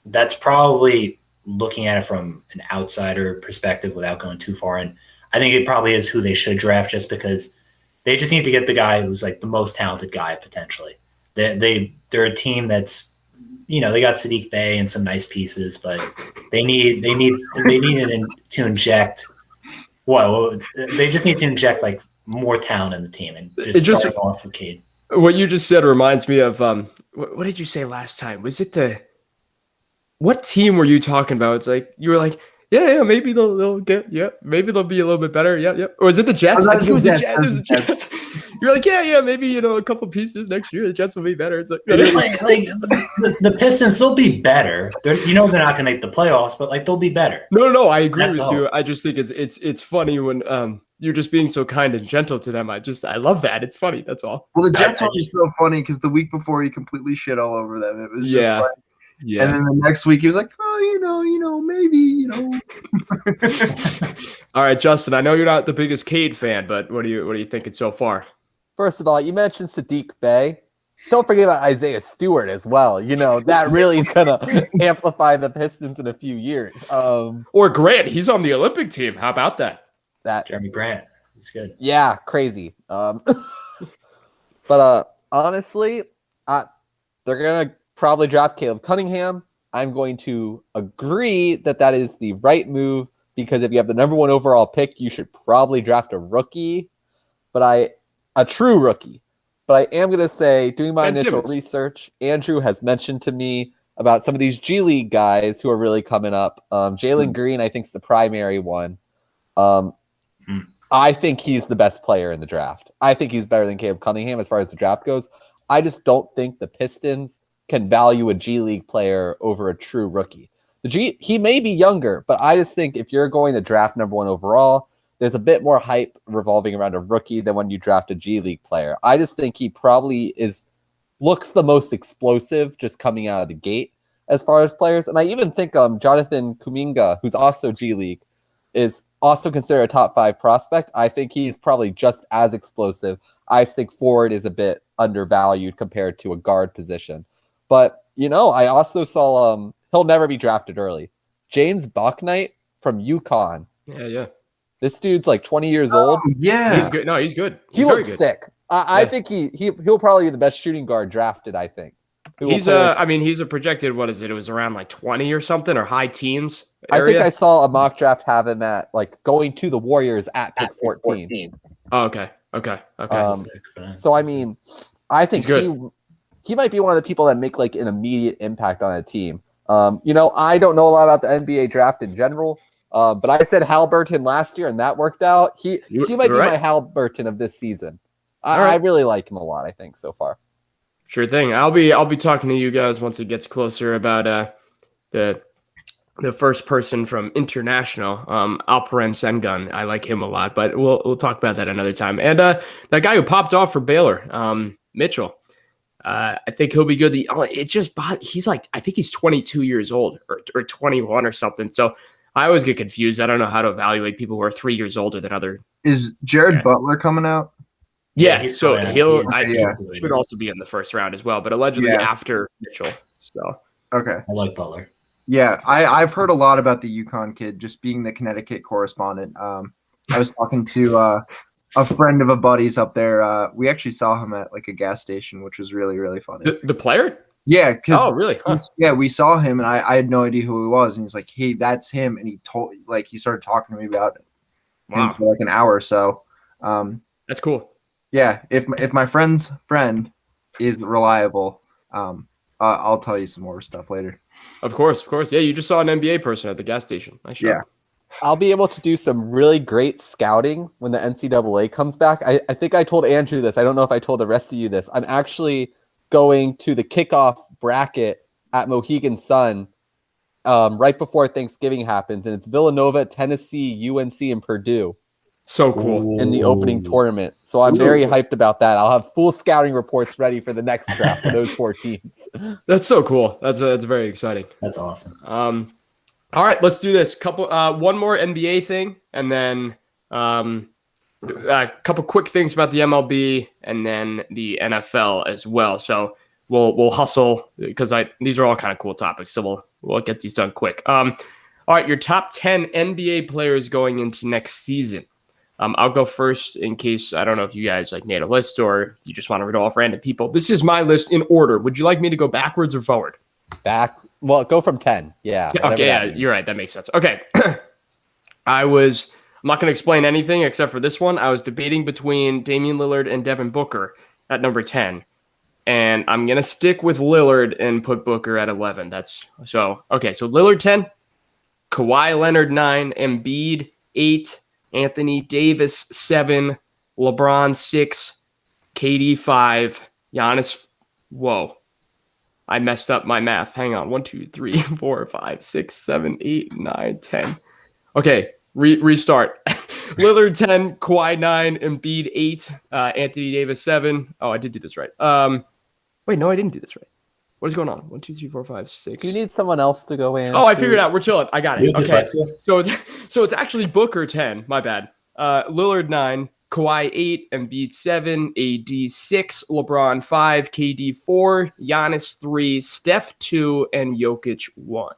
that's probably looking at it from an outsider perspective without going too far in. I think it probably is who they should draft just because they just need to get the guy who's like the most talented guy potentially. They're a team that's, they got Sadiq Bey and some nice pieces, but they needed to inject. Well, they just need to inject like more talent in the team and just start off with Cade. What you just said reminds me of what did you say last time? Was it what team were you talking about? It's like you were like, yeah, maybe they'll get, maybe they'll be a little bit better, yeah. Or was it the Jets? I think it was the Jets. You're like, yeah, maybe a couple pieces next year, the Jets will be better. It's like the Pistons, they'll be better. They're not going to make the playoffs, but like they'll be better. No, I agree with you. I just think it's funny when you're just being so kind and gentle to them. I love that. It's funny. That's all. Well, the Jets one was so funny because the week before he completely shit all over them. It was just like, yeah. And then the next week he was like, maybe. All right, Justin. I know you're not the biggest Cade fan, but what are you thinking so far? First of all, you mentioned Sadiq Bey. Don't forget about Isaiah Stewart as well. That really is going to amplify the Pistons in a few years. Or Grant. He's on the Olympic team. How about that? Jeremy Grant. He's good. Yeah, crazy. But honestly, they're going to probably draft Caleb Cunningham. I'm going to agree that is the right move because if you have the number 1 overall pick, you should probably draft a rookie. A true rookie. But I am going to say, doing my initial research, Andrew has mentioned to me about some of these G League guys who are really coming up. Jalen Green, I think, is the primary one. I think he's the best player in the draft. I think he's better than Caleb Cunningham as far as the draft goes. I just don't think the Pistons can value a G League player over a true rookie. He may be younger, but I just think if you're going to draft number 1 overall, there's a bit more hype revolving around a rookie than when you draft a G League player. I just think he probably looks the most explosive just coming out of the gate as far as players. And I even think Jonathan Kuminga, who's also G League, is also considered a top 5 prospect. I think he's probably just as explosive. I think forward is a bit undervalued compared to a guard position. But, I also saw he'll never be drafted early. James Bucknight from UConn. Yeah. This dude's like 20 years old. Yeah. He's good. No, he's good. He looks sick. I think he'll probably be the best shooting guard drafted, I think. He's a projected, what is it? It was around like 20 or something or high teens area. I think I saw a mock draft have him at like going to the Warriors at pick 14. Oh, okay. So, I think he might be one of the people that make like an immediate impact on a team. I don't know a lot about the NBA draft in general, but I said Halliburton last year and that worked out. He might be my Halliburton of this season. I really like him a lot, I think, so far. Sure thing. I'll be talking to you guys once it gets closer about the first person from International, Alperen Sengun. I like him a lot, but we'll talk about that another time. And that guy who popped off for Baylor, Mitchell. I think he'll be good. He's like, I think he's 22 years old or 21 or something. So I always get confused. I don't know how to evaluate people who are 3 years older than other. Is Jared Butler coming out? Yeah, so he'll would also be in the first round as well, but allegedly after Mitchell. So okay, I like Butler. Yeah, I've heard a lot about the UConn kid, just being the Connecticut correspondent. I was talking to a friend of a buddy's up there. We actually saw him at like a gas station, which was really, really funny. The player? Yeah. Oh, really? Huh. Yeah, we saw him, and I had no idea who he was. And he's like, "Hey, that's him." And he started talking to me about him for like an hour or so. That's cool. Yeah, if my friend's friend is reliable, I'll tell you some more stuff later. Of course. Yeah, you just saw an NBA person at the gas station. Nice shot. Yeah. I'll be able to do some really great scouting when the NCAA comes back. I think I told Andrew this. I don't know if I told the rest of you this. I'm actually going to the kickoff bracket at Mohegan Sun right before Thanksgiving happens, and it's Villanova, Tennessee, UNC, and Purdue So cool. in the opening Ooh. tournament. So I'm Ooh. very hyped about that. I'll have full scouting reports ready for the next draft for those 4 teams. That's so cool. That's very exciting. That's awesome. All right, let's do this. One more NBA thing, and then a couple quick things about the MLB, and then the NFL as well. So we'll hustle because these are all kind of cool topics. So we'll get these done quick. All right, your top 10 NBA players going into next season. I'll go first in case I don't know if you guys like made a list or if you just want to read off random people. This is my list in order. Would you like me to go backwards or forward? Well, go from 10. Yeah. Okay, yeah, you're right. That makes sense. Okay. I'm not going to explain anything except for this one. I was debating between Damian Lillard and Devin Booker at number 10. And I'm going to stick with Lillard and put Booker at 11. So Lillard 10, Kawhi Leonard 9, Embiid 8, Anthony Davis 7, LeBron 6, KD 5, Giannis. Whoa. I messed up my math. Hang on. 1, 2, 3, 4, 5, 6, 7, 8, 9, 10. Okay. Restart. Lillard 10, Kawhi 9, Embiid 8, Anthony Davis 7. Oh, I did do this right. Wait, no, I didn't do this right. What is going on? 1, 2, 3, 4, 5, 6. Do you need someone else to go in? Oh, I figured it out. We're chilling. I got it. You have Okay. dyslexia? So it's actually Booker 10. My bad. Lillard 9, Kawhi 8, Embiid 7, AD 6, LeBron 5, KD 4, Giannis 3, Steph 2, and Jokic 1.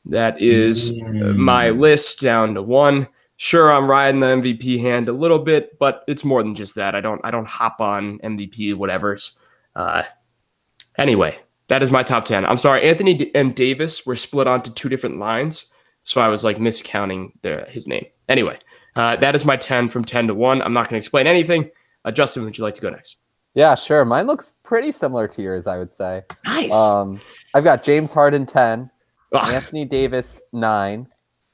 That is my list down to 1. Sure, I'm riding the MVP hand a little bit, but it's more than just that. I don't hop on MVP whatever's. Anyway, that is my top 10. I'm sorry, Anthony and Davis were split onto 2 different lines, so I was like miscounting his name. Anyway, that is my 10 from 10 to 1. I'm not going to explain anything. Justin, would you like to go next? Yeah, sure. Mine looks pretty similar to yours, I would say. Nice. I've got James Harden 10, Ugh. Anthony Davis 9,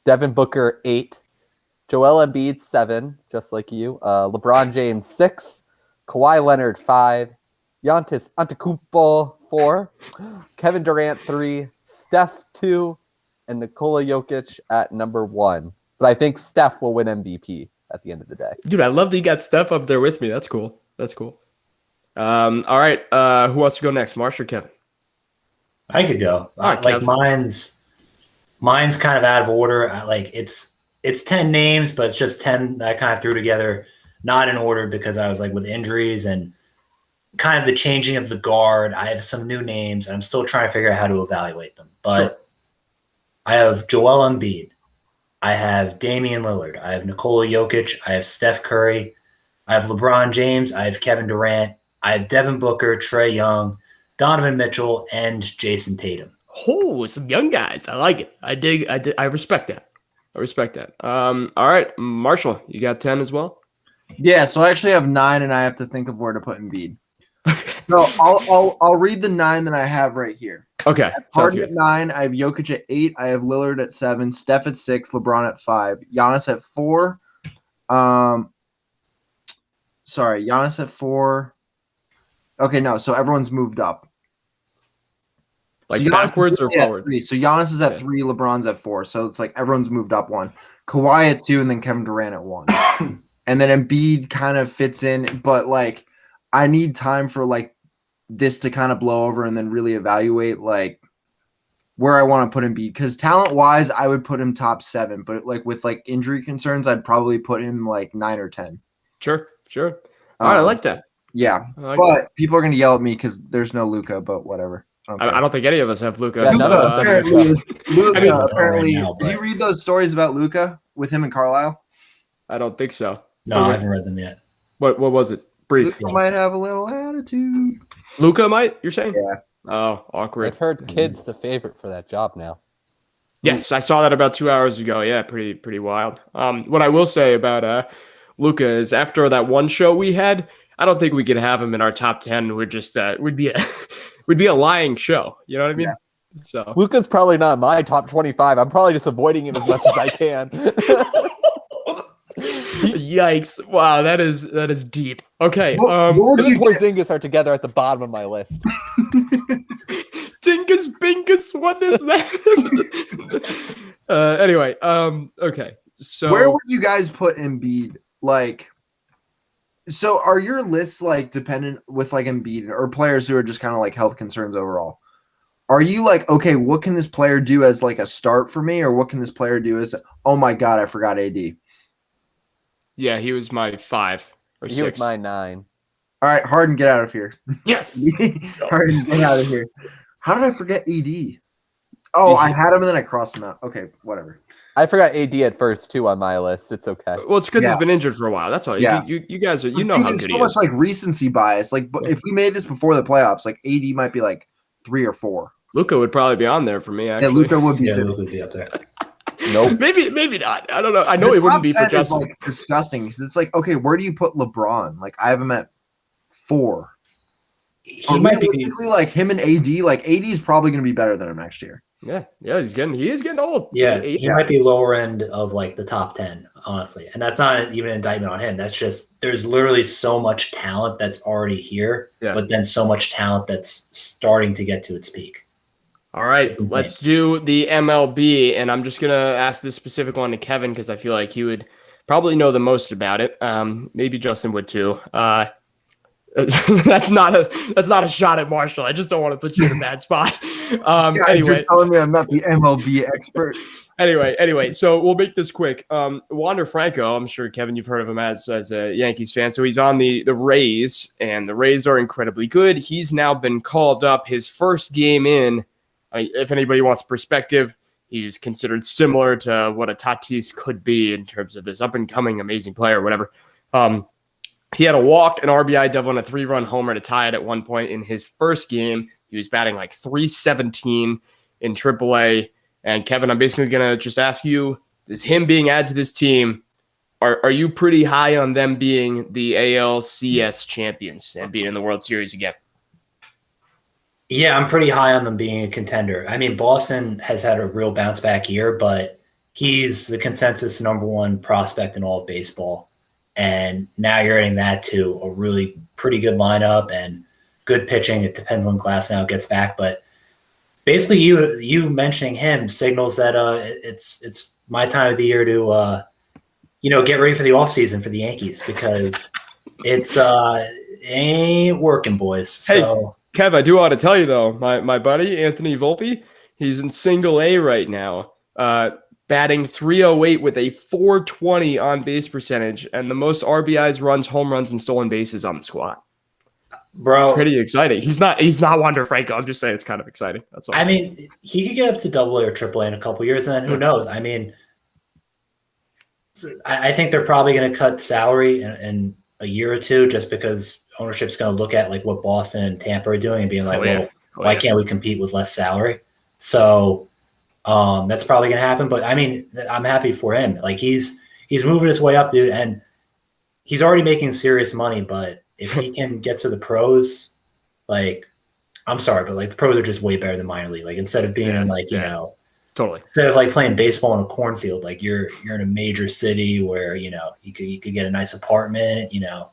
Devin Booker 8, Joel Embiid 7, just like you, LeBron James 6, Kawhi Leonard 5, Giannis Antetokounmpo 4, Kevin Durant 3, Steph 2, and Nikola Jokic at number 1. But I think Steph will win MVP at the end of the day. Dude, I love that you got Steph up there with me. That's cool. All right. Who wants to go next, Marsh or Kevin? I could go. All right, Like Kev. mine's kind of out of order. It's 10 names, but it's just 10 that I kind of threw together, not in order because I was like with injuries and kind of the changing of the guard. I have some new names. I'm still trying to figure out how to evaluate them. But Sure. I have Joel Embiid. I have Damian Lillard. I have Nikola Jokic. I have Steph Curry. I have LeBron James. I have Kevin Durant. I have Devin Booker, Trae Young, Donovan Mitchell, and Jason Tatum. Oh, some young guys. I like it. I respect that. All right, Marshall, you got 10 as well? Yeah, so I actually have 9, and I have to think of where to put Embiid. No, I'll read the 9 that I have right here. Okay, sounds Harden good. at 9, I have Jokic at 8, I have Lillard at 7, Steph at 6, LeBron at 5, Giannis at 4. Giannis at 4. Okay, no, so everyone's moved up. Like So Giannis backwards is or at forward? 3. So Giannis is at Okay. 3, LeBron's at 4. So it's like everyone's moved up 1. Kawhi at 2, and then Kevin Durant at 1. And then Embiid kind of fits in, but like I need time for like this to kind of blow over and then really evaluate like where I want to put Embiid. Because talent-wise, I would put him top 7, but like with like injury concerns, I'd probably put him like 9 or 10. Sure. All right, I like that. Yeah, I like but that. people are gonna yell at me because there's no Luka, but whatever. I don't think any of us have Luca. Yeah, none of us have apparently, I mean, apparently, right now, did you but- read those stories about Luka with him and Carlisle? I don't think so. No, I haven't read them yet. What was it? Brief. Luka might have a little attitude. Luca might, you're saying? Yeah. Oh, awkward. I've heard Kid's the favorite for that job now. Yes, I saw that about 2 hours ago. Yeah, pretty wild. What I will say about Luca is after that one show we had, I don't think we could have him in our top 10. We'd just would be a lying show. You know what I mean? Yeah. So Luca's probably not my top 25. I'm probably just avoiding him as much as I can. yikes! Wow, that is deep. Okay, What would Him and you Porzingis are together at the bottom of my list. dude, Dingus Bingus. What is that? Anyway, okay. So where would you guys put Embiid? Like, so are your lists like dependent with like Embiid or players who are just kind of like health concerns overall? Are you like, okay, what can this player do as like a start for me, or what can this player do as, oh my god, I forgot AD? yeah, he was my 5 or 6. He was my 9. All right, Harden, get out of here. Yes. Harden, get out of here. How did I forget AD? Oh, I had him and then I crossed him out. Okay, whatever. I forgot AD at first too on my list. It's okay. Well, it's because Yeah. he's been injured for a while. That's all. Yeah. You guys are, you But know see, how there's good so he much is. like recency bias. Like, but if we made this before the playoffs, like AD might be like 3 or 4. Luka would probably be on there for me. Yeah, Actually, Luka would be Yeah, too. Luke would be up there. Nope. maybe not. I don't know. I know The he wouldn't top be for 10 is Justin. like disgusting because it's like, okay, where do you put LeBron? Like, I have him at 4. He might be. Realistically, like him and AD, like AD is probably going to be better than him next year. Yeah, he is getting old. Yeah, he might be lower end of like the top 10, honestly. And that's not even an indictment on him. That's just there's literally so much talent that's already here, Yeah. but then so much talent that's starting to get to its peak. All right, let's do the MLB, and I'm just gonna ask this specific one to Kevin because I feel like he would probably know the most about it. Maybe Justin would too. That's not a shot at Marshall. I just don't want to put you in a bad spot. Guys, Anyway, you're telling me I'm not the MLB expert. Anyway, so we'll make this quick. Wander Franco, I'm sure Kevin, you've heard of him as a Yankees fan. So he's on the Rays, and the Rays are incredibly good. He's now been called up. His first game in. If anybody wants perspective, he's considered similar to what a Tatis could be in terms of this up-and-coming amazing player or whatever. He had a walk, an RBI double, and a 3-run homer to tie it at one point in his first game. He was batting like 317 in AAA. And Kevin, I'm basically going to just ask you, is him being added to this team, are you pretty high on them being the ALCS champions and being in the World Series again? Yeah, I'm pretty high on them being a contender. I mean, Boston has had a real bounce back year, but he's the consensus number 1 prospect in all of baseball. And now you're adding that to a really pretty good lineup and good pitching. It depends when Glasnow gets back, but basically you mentioning him signals that it's my time of the year to get ready for the offseason for the Yankees because it ain't working, boys. So Kev, I do want to tell you though, my buddy Anthony Volpe, he's in single A right now, batting 308 with a 420 on base percentage and the most RBIs, runs, home runs, and stolen bases on the squad. Bro, pretty exciting. He's not Wander Franco. I'm just saying it's kind of exciting. That's all. I mean, he could get up to AA or AAA in a couple years, and then who knows? I mean, I think they're probably going to cut salary in a year or two just because ownership's going to look at like what Boston and Tampa are doing and being like, why can't we compete with less salary? So that's probably going to happen. But I mean, I'm happy for him. Like he's moving his way up, dude, and he's already making serious money. But if he can get to the pros, like, I'm sorry, but like the pros are just way better than minor league. Like instead of being in like, you know, totally. Instead of like playing baseball in a cornfield, like you're in a major city where, you know, you could get a nice apartment, you know,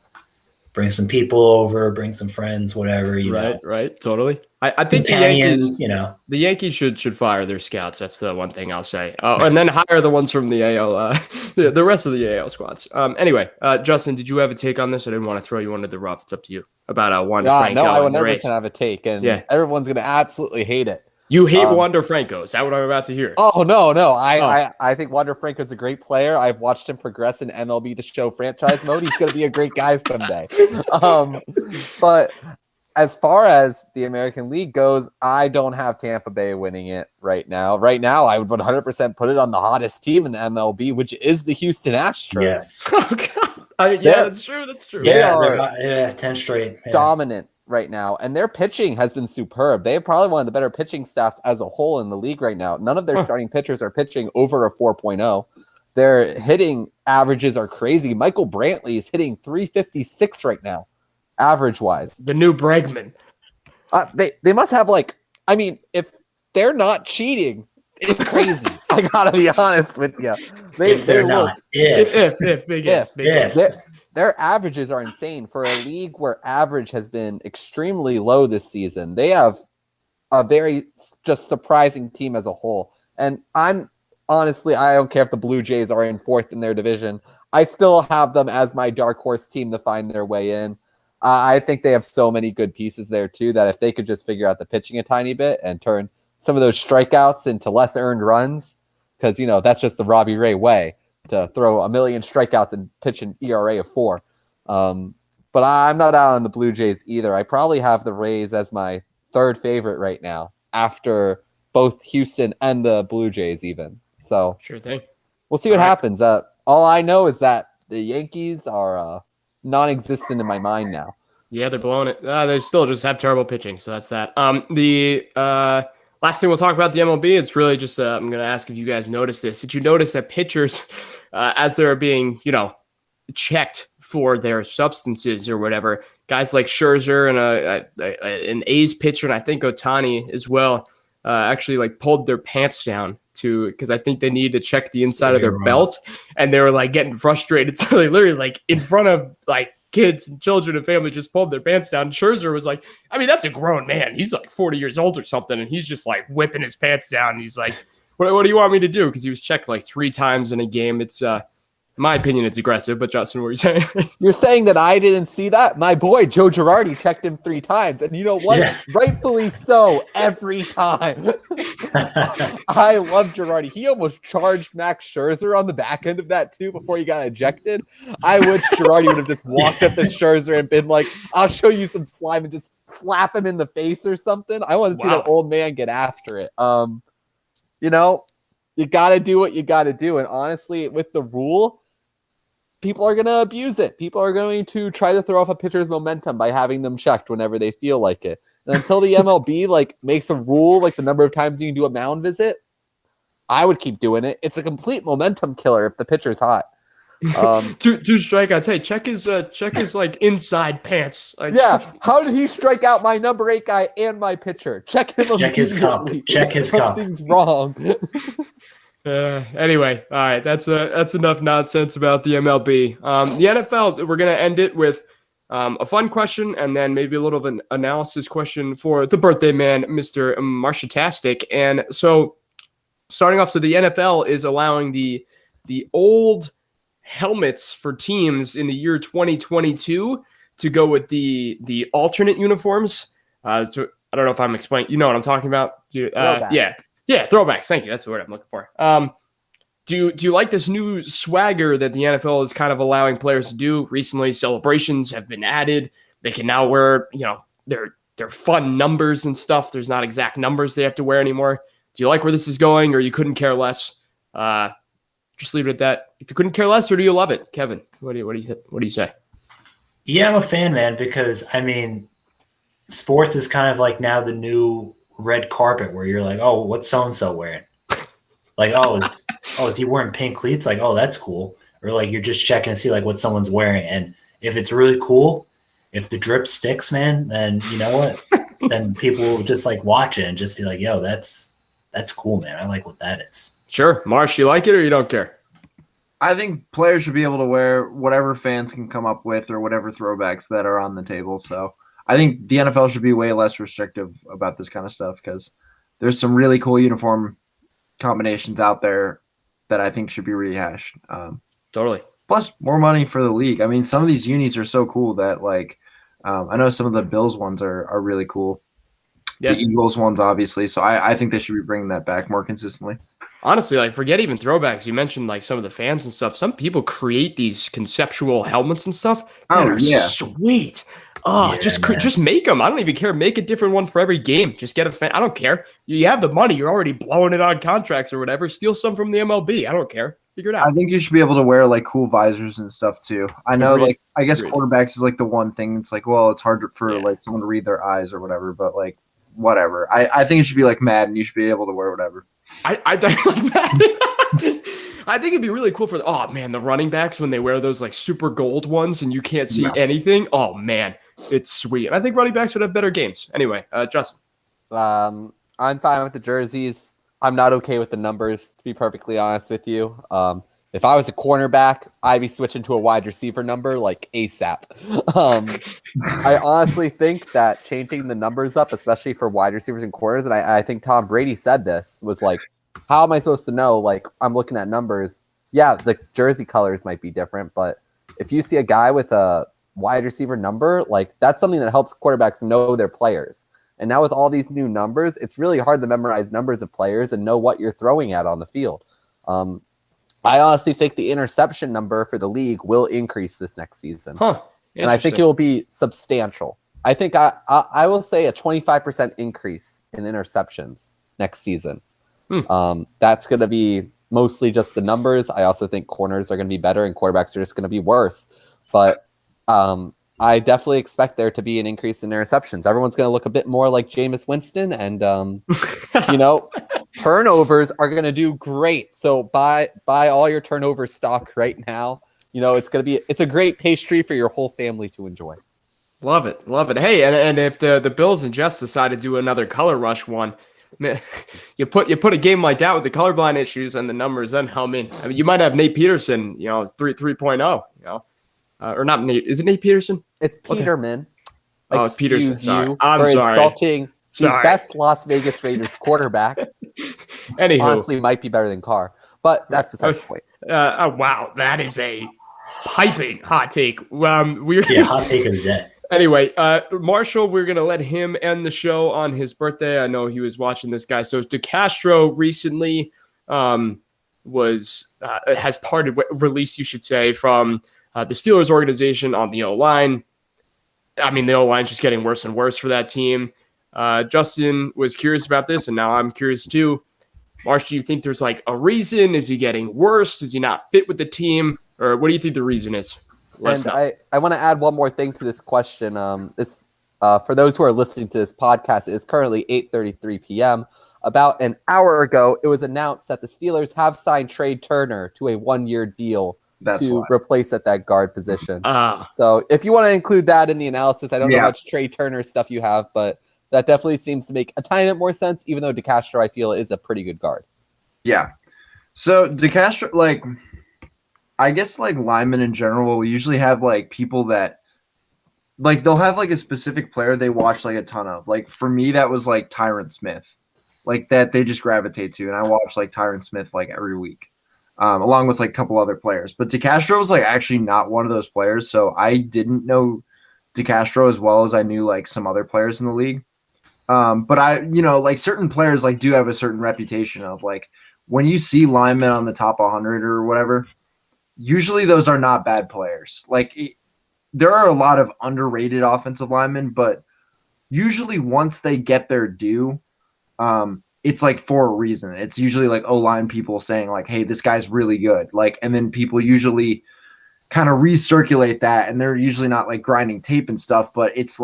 bring some people over, bring some friends, whatever, you know. Right, totally. I think the Yankees should fire their scouts. That's the one thing I'll say. And then hire the ones from the AL, the rest of the AL squads. Anyway, Justin, did you have a take on this? I didn't want to throw you under the rough. It's up to you about Wander Franco. No, I would never have a take, and everyone's gonna absolutely hate it. You hate Wander Franco. Is that what I'm about to hear? Oh, no. I think Wander Franco is a great player. I've watched him progress in MLB The Show franchise mode. He's going to be a great guy someday. But as far as the American League goes, I don't have Tampa Bay winning it right now. Right now, I would 100% put it on the hottest team in the MLB, which is the Houston Astros. Yes. Oh, God. That's true. They are 10 straight. Yeah. Dominant right now, and their pitching has been superb. They have probably one of the better pitching staffs as a whole in the league right now. None of their starting pitchers are pitching over a 4.0. Their hitting averages are crazy. Michael Brantley is hitting 356 right now, average-wise. The new Bregman. They must have if they're not cheating, it's crazy. I gotta be honest with you. Their averages are insane for a league where average has been extremely low this season. They have a very just surprising team as a whole. And I'm honestly, I don't care if the Blue Jays are in fourth in their division. I still have them as my dark horse team to find their way in. I think they have so many good pieces there too that if they could just figure out the pitching a tiny bit and turn some of those strikeouts into less earned runs, because that's just the Robbie Ray way to throw a million strikeouts and pitch an ERA of 4. But I'm not out on the Blue Jays either. I probably have the Rays as my third favorite right now after both Houston and the Blue Jays even. So Sure thing. We'll see what happens. All I know is that the Yankees are non-existent in my mind now. Yeah, they're blowing it. They still just have terrible pitching, so that's that. The last thing we'll talk about the MLB, it's really just I'm going to ask if you guys noticed this. Did you notice that pitchers, as they're being, checked for their substances or whatever, guys like Scherzer and an A's pitcher, and I think Ohtani as well, actually like pulled their pants down because I think they needed to check the inside of their belt, and they were like getting frustrated. So they literally like in front of like kids and children and family just pulled their pants down. Scherzer was like, I mean, that's a grown man. He's like 40 years old or something. And he's just like whipping his pants down. And he's like, what do you want me to do? Because he was checked like 3 times in a game. It's, in my opinion, it's aggressive. But Justin, what are you saying? You're saying that I didn't see that? My boy, Joe Girardi, checked him 3 times. And you know what? Yeah. Rightfully so, every time. I love Girardi. He almost charged Max Scherzer on the back end of that, too, before he got ejected. I wish Girardi would have just walked up to Scherzer and been like, I'll show you some slime, and just slap him in the face or something. I want to see that old man get after it. You got to do what you got to do. And honestly, with the rule, people are going to abuse it. People are going to try to throw off a pitcher's momentum by having them checked whenever they feel like it. And until the MLB makes a rule, like the number of times you can do a mound visit, I would keep doing it. It's a complete momentum killer if the pitcher's hot. 2 strikeouts. Hey, check his like inside pants. Yeah. How did he strike out my number 8 guy and my pitcher? Check him. Check his cup. Check his cup. Something's wrong. Anyway, all right. That's enough nonsense about the MLB. The NFL. We're gonna end it with a fun question and then maybe a little of an analysis question for the birthday man, Mr. Marshatastic. And so, starting off, so the NFL is allowing the old helmets for teams in the year 2022 to go with the alternate uniforms. So I don't know if I'm explaining. You know what I'm talking about? Yeah, throwbacks. Thank you. That's the word I'm looking for. Do you like this new swagger that the NFL is kind of allowing players to do? Recently, celebrations have been added. They can now wear, their fun numbers and stuff. There's not exact numbers they have to wear anymore. Do you like where this is going, or you couldn't care less? Just leave it at that. If you couldn't care less, or do you love it, Kevin? What do you say? Yeah, I'm a fan, man, because I mean, sports is kind of like now the new red carpet where you're like, oh, what's so and so wearing? Like, is he wearing pink cleats? Like, oh, that's cool. Or like you're just checking to see like what someone's wearing, and if it's really cool, if the drip sticks, man, then you know what? Then people will just like watch it and just be like, yo, that's cool, man. I like what that is. Sure. Marsh, you like it or you don't care? I think players should be able to wear whatever fans can come up with or whatever throwbacks that are on the table. So I think the NFL should be way less restrictive about this kind of stuff because there's some really cool uniform combinations out there that I think should be rehashed. Totally. Plus, more money for the league. I mean, some of these unis are so cool that, I know some of the Bills ones are really cool. Yeah. The Eagles ones, obviously. So I think they should be bringing that back more consistently. Honestly, forget even throwbacks. You mentioned some of the fans and stuff. Some people create these conceptual helmets and stuff that are sweet. Just make them. I don't even care. Make a different one for every game. Just get a fan. I don't care. You have the money. You're already blowing it on contracts or whatever. Steal some from the MLB. I don't care. Figure it out. I think you should be able to wear cool visors and stuff too. I know, I guess quarterbacks is the one thing. It's it's hard for someone to read their eyes or whatever. But whatever. I think it should be Madden. You should be able to wear whatever. I think I think it'd be really cool for the running backs when they wear those super gold ones and you can't see anything. Oh man, it's sweet. And I think running backs would have better games. Anyway, Justin. I'm fine with the jerseys. I'm not okay with the numbers, to be perfectly honest with you. If I was a cornerback, I'd be switching to a wide receiver number like ASAP. I honestly think that changing the numbers up, especially for wide receivers and corners, and I think Tom Brady said this, was like, how am I supposed to know? Like, I'm looking at numbers. Yeah, the jersey colors might be different, but if you see a guy with a wide receiver number, like that's something that helps quarterbacks know their players. And now with all these new numbers, it's really hard to memorize numbers of players and know what you're throwing at on the field. I honestly think the interception number for the league will increase this next season. And I think it will be substantial. I think I will say a 25% increase in interceptions next season. That's going to be mostly just the numbers. I also think corners are going to be better and quarterbacks are just going to be worse. But I definitely expect there to be an increase in interceptions. Everyone's going to look a bit more like Jameis Winston, and turnovers are going to do great. So buy all your turnover stock right now. It's a great pastry for your whole family to enjoy. Love it. Hey, and if the Bills and Jets decide to do another color rush one, man, you put a game like that with the colorblind issues and the numbers, then I mean, you might have Nate Peterson, 3.0, or not Nate. Is it Nate Peterson? It's Peterman. Oh, it's Peterson. Sorry. I'm sorry. Insulting the best Las Vegas Raiders quarterback. Anywho, honestly, might be better than Carr, but that's beside the point. Wow, that is a piping hot take. Hot take of the day. Anyway, Marshall, we're going to let him end the show on his birthday. I know he was watching this guy. So DeCastro recently has parted release, you should say, from the Steelers organization on the O-line. I mean, the O-line's just getting worse and worse for that team. Justin was curious about this, and now I'm curious too. Marsh, do you think there's like a reason? Is he getting worse? Does he not fit with the team? Or what do you think the reason is? I want to add one more thing to this question. This for those who are listening to this podcast, it is currently 8:33 p.m. About an hour ago, it was announced that the Steelers have signed Trey Turner to a 1-year deal replace at that guard position. So if you want to include that in the analysis, I don't know how much Trey Turner stuff you have, but that definitely seems to make a tiny bit more sense, even though DeCastro, I feel, is a pretty good guard. Yeah. So DeCastro, I guess linemen in general will usually have people that they'll have a specific player they watch a ton of. For me, that was Tyron Smith, that they just gravitate to, and I watch Tyron Smith every week, along with a couple other players. But DeCastro was actually not one of those players, so I didn't know DeCastro as well as I knew some other players in the league. But I certain players do have a certain reputation of when you see linemen on the top 100 or whatever. Usually those are not bad players. There are a lot of underrated offensive linemen, but usually once they get their due, it's for a reason. It's usually O-line people saying hey, this guy's really good. And then people usually kind of recirculate that, and they're usually not grinding tape and stuff, but it's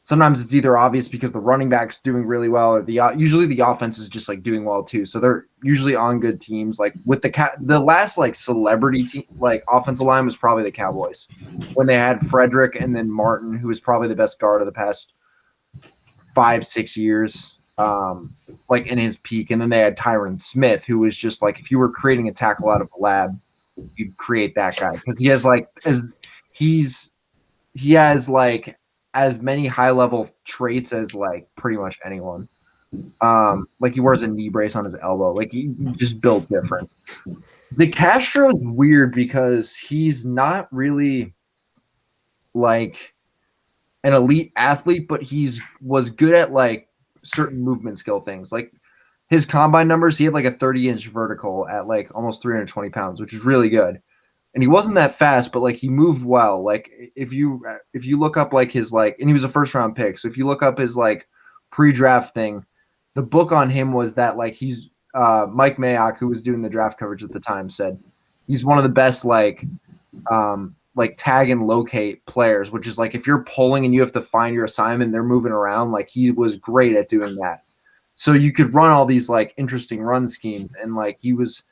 sometimes it's either obvious because the running back's doing really well, or usually the offense is just doing well too. So they're usually on good teams. With the last celebrity team offensive line was probably the Cowboys when they had Frederick and then Martin, who was probably the best guard of the past 5-6 years, in his peak. And then they had Tyron Smith, who was just if you were creating a tackle out of a lab, you'd create that guy because he has he has as many high-level traits as pretty much anyone. He wears a knee brace on his elbow. He just built different. DeCastro is weird because he's not really an elite athlete, but was good at certain movement skill things. His combine numbers, he had a 30-inch vertical at almost 320 pounds, which is really good. And he wasn't that fast, but he moved well. If you look up his and he was a first round pick. So if you look up his pre-draft thing, the book on him was that he's Mike Mayock, who was doing the draft coverage at the time, said he's one of the best tag and locate players, which is if you're pulling and you have to find your assignment, they're moving around. He was great at doing that. So you could run all these interesting run schemes, and he was.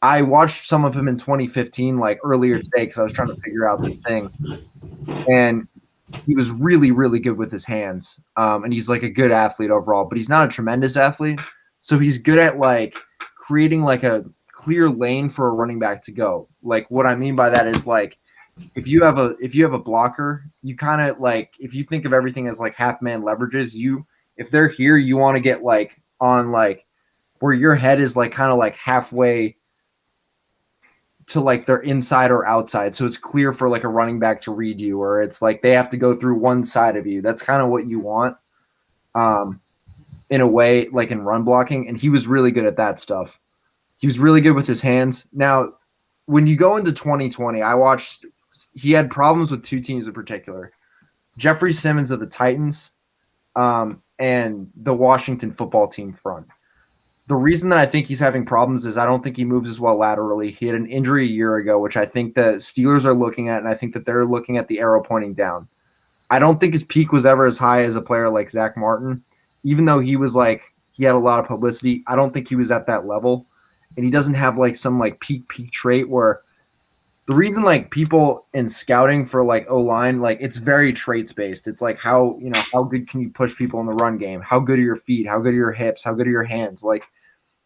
I watched some of him in 2015, earlier today, because I was trying to figure out this thing. And he was really, really good with his hands. And he's a good athlete overall, but he's not a tremendous athlete. So he's good at creating a clear lane for a running back to go. Like what I mean by that is like if you have a blocker, you kind of like if you think of everything as like half man leverages, if they're here, you want to get like on like where your head is like kind of like halfway to like their inside or outside. So it's clear for like a running back to read you, or it's like they have to go through one side of you. That's kind of what you want. In a way, like in run blocking, and he was really good at that stuff. He was really good with his hands. Now, when you go into 2020, he had problems with two teams in particular. Jeffrey Simmons of the Titans and the Washington football team front. The reason that I think he's having problems is I don't think he moves as well laterally. He had an injury a year ago, which I think the Steelers are looking at, and I think that they're looking at the arrow pointing down. I don't think his peak was ever as high as a player like Zach Martin, even though he had a lot of publicity. I don't think he was at that level, and he doesn't have like some like peak trait where the reason like people in scouting for like O-line, like it's very traits based. It's like how good can you push people in the run game? How good are your feet? How good are your hips? How good are your hands? Like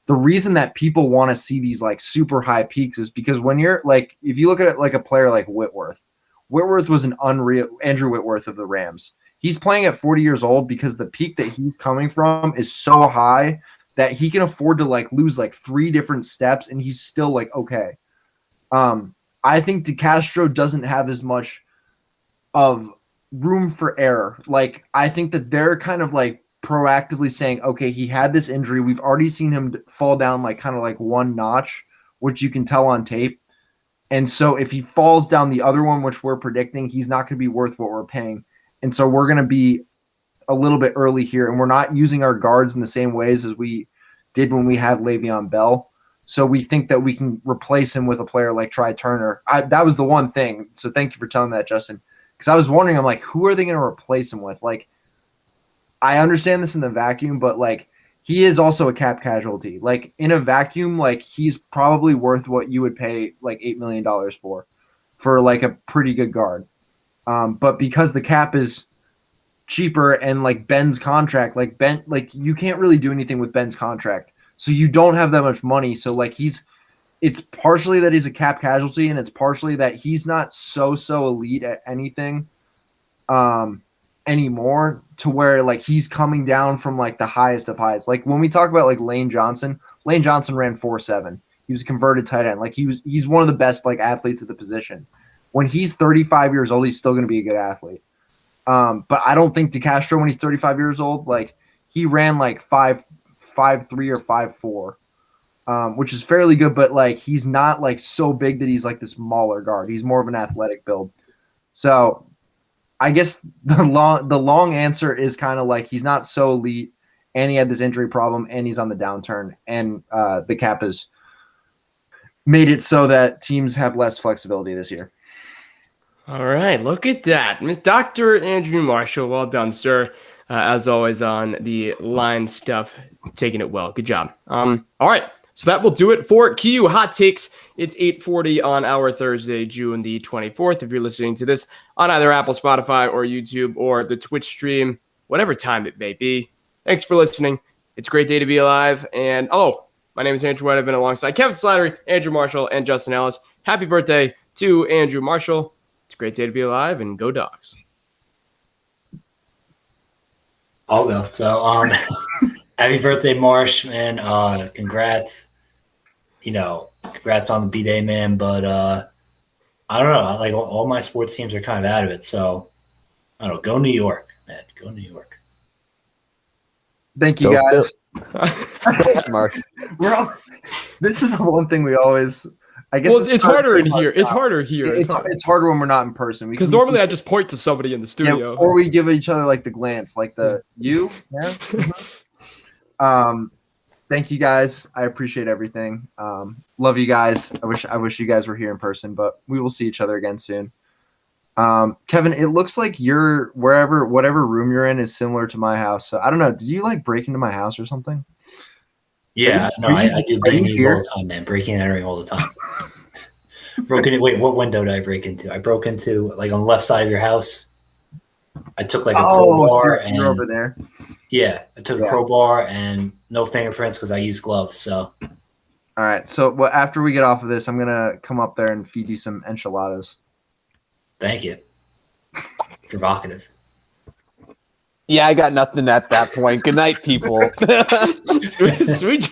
the reason that people want to see these like super high peaks is because when you're like, if you look at it like a player like Whitworth was an unreal Andrew Whitworth of the Rams. He's playing at 40 years old because the peak that he's coming from is so high that he can afford to like lose like 3 different steps and he's still like okay. I think DeCastro doesn't have as much of room for error. Like I think that they're kind of like proactively saying, okay, he had this injury. We've already seen him fall down like kind of like one notch, which you can tell on tape. And so if he falls down the other one, which we're predicting, he's not going to be worth what we're paying. And so we're going to be a little bit early here, and we're not using our guards in the same ways as we did when we had Le'Veon Bell. So we think that we can replace him with a player like Try Turner. That was the one thing. So thank you for telling that, Justin. Because I was wondering, I'm like, who are they going to replace him with? Like, I understand this in the vacuum, but like he is also a cap casualty. Like in a vacuum, like he's probably worth what you would pay like $8 million for like a pretty good guard. But because the cap is cheaper and like Ben's contract, like you can't really do anything with Ben's contract. So you don't have that much money. So like it's partially that he's a cap casualty, and it's partially that he's not so elite at anything anymore to where like he's coming down from like the highest of highs. Like when we talk about like Lane Johnson ran 4.7. He was a converted tight end. Like he's one of the best like athletes at the position. When he's 35 years old, he's still going to be a good athlete. But I don't think DeCastro, when he's 35 years old, like he ran like 5.3 or 5.4, which is fairly good. But like he's not like so big that he's like this mauler guard. He's more of an athletic build. So I guess the long answer is kind of like he's not so elite, and he had this injury problem, and he's on the downturn, and the cap has made it so that teams have less flexibility this year. All right, look at that. Dr. Andrew Marshall, well done, sir. As always on the line stuff, taking it well. Good job. All right, so that will do it for QU Hot Takes. It's 8:40 on our Thursday, June the 24th. If you're listening to this on either Apple, Spotify, or YouTube, or the Twitch stream, whatever time it may be, thanks for listening. It's a great day to be alive. And, my name is Andrew White. I've been alongside Kevin Slattery, Andrew Marshall, and Justin Ellis. Happy birthday to Andrew Marshall. It's a great day to be alive, and go Dogs. I'll go. So, happy birthday, Marsh, man. Congrats. Congrats on the B-Day, man. But I don't know. Like all my sports teams are kind of out of it. So, I don't know. Go New York, man. Go New York. Thank you, guys. Marsh. This is the one thing we always – I guess it's harder in here. It's harder here. It's harder when we're not in person. Because normally I just point to somebody in the studio. Yeah, or we give each other like the glance, like the you. Yeah. Thank you guys. I appreciate everything. Love you guys. I wish you guys were here in person, but we will see each other again soon. Kevin, it looks like you're whatever room you're in is similar to my house. So I don't know. Did you like break into my house or something? Yeah, I do bangies all the time, man. Breaking and entering all the time. Wait, what window did I break into? I broke into like on the left side of your house. I took like a crowbar and you're over there. Yeah, I took a crowbar and no fingerprints because I use gloves. So All right. So after we get off of this, I'm gonna come up there and feed you some enchiladas. Thank you. Provocative. Yeah, I got nothing at that point. Good night, people. Sweet dreams.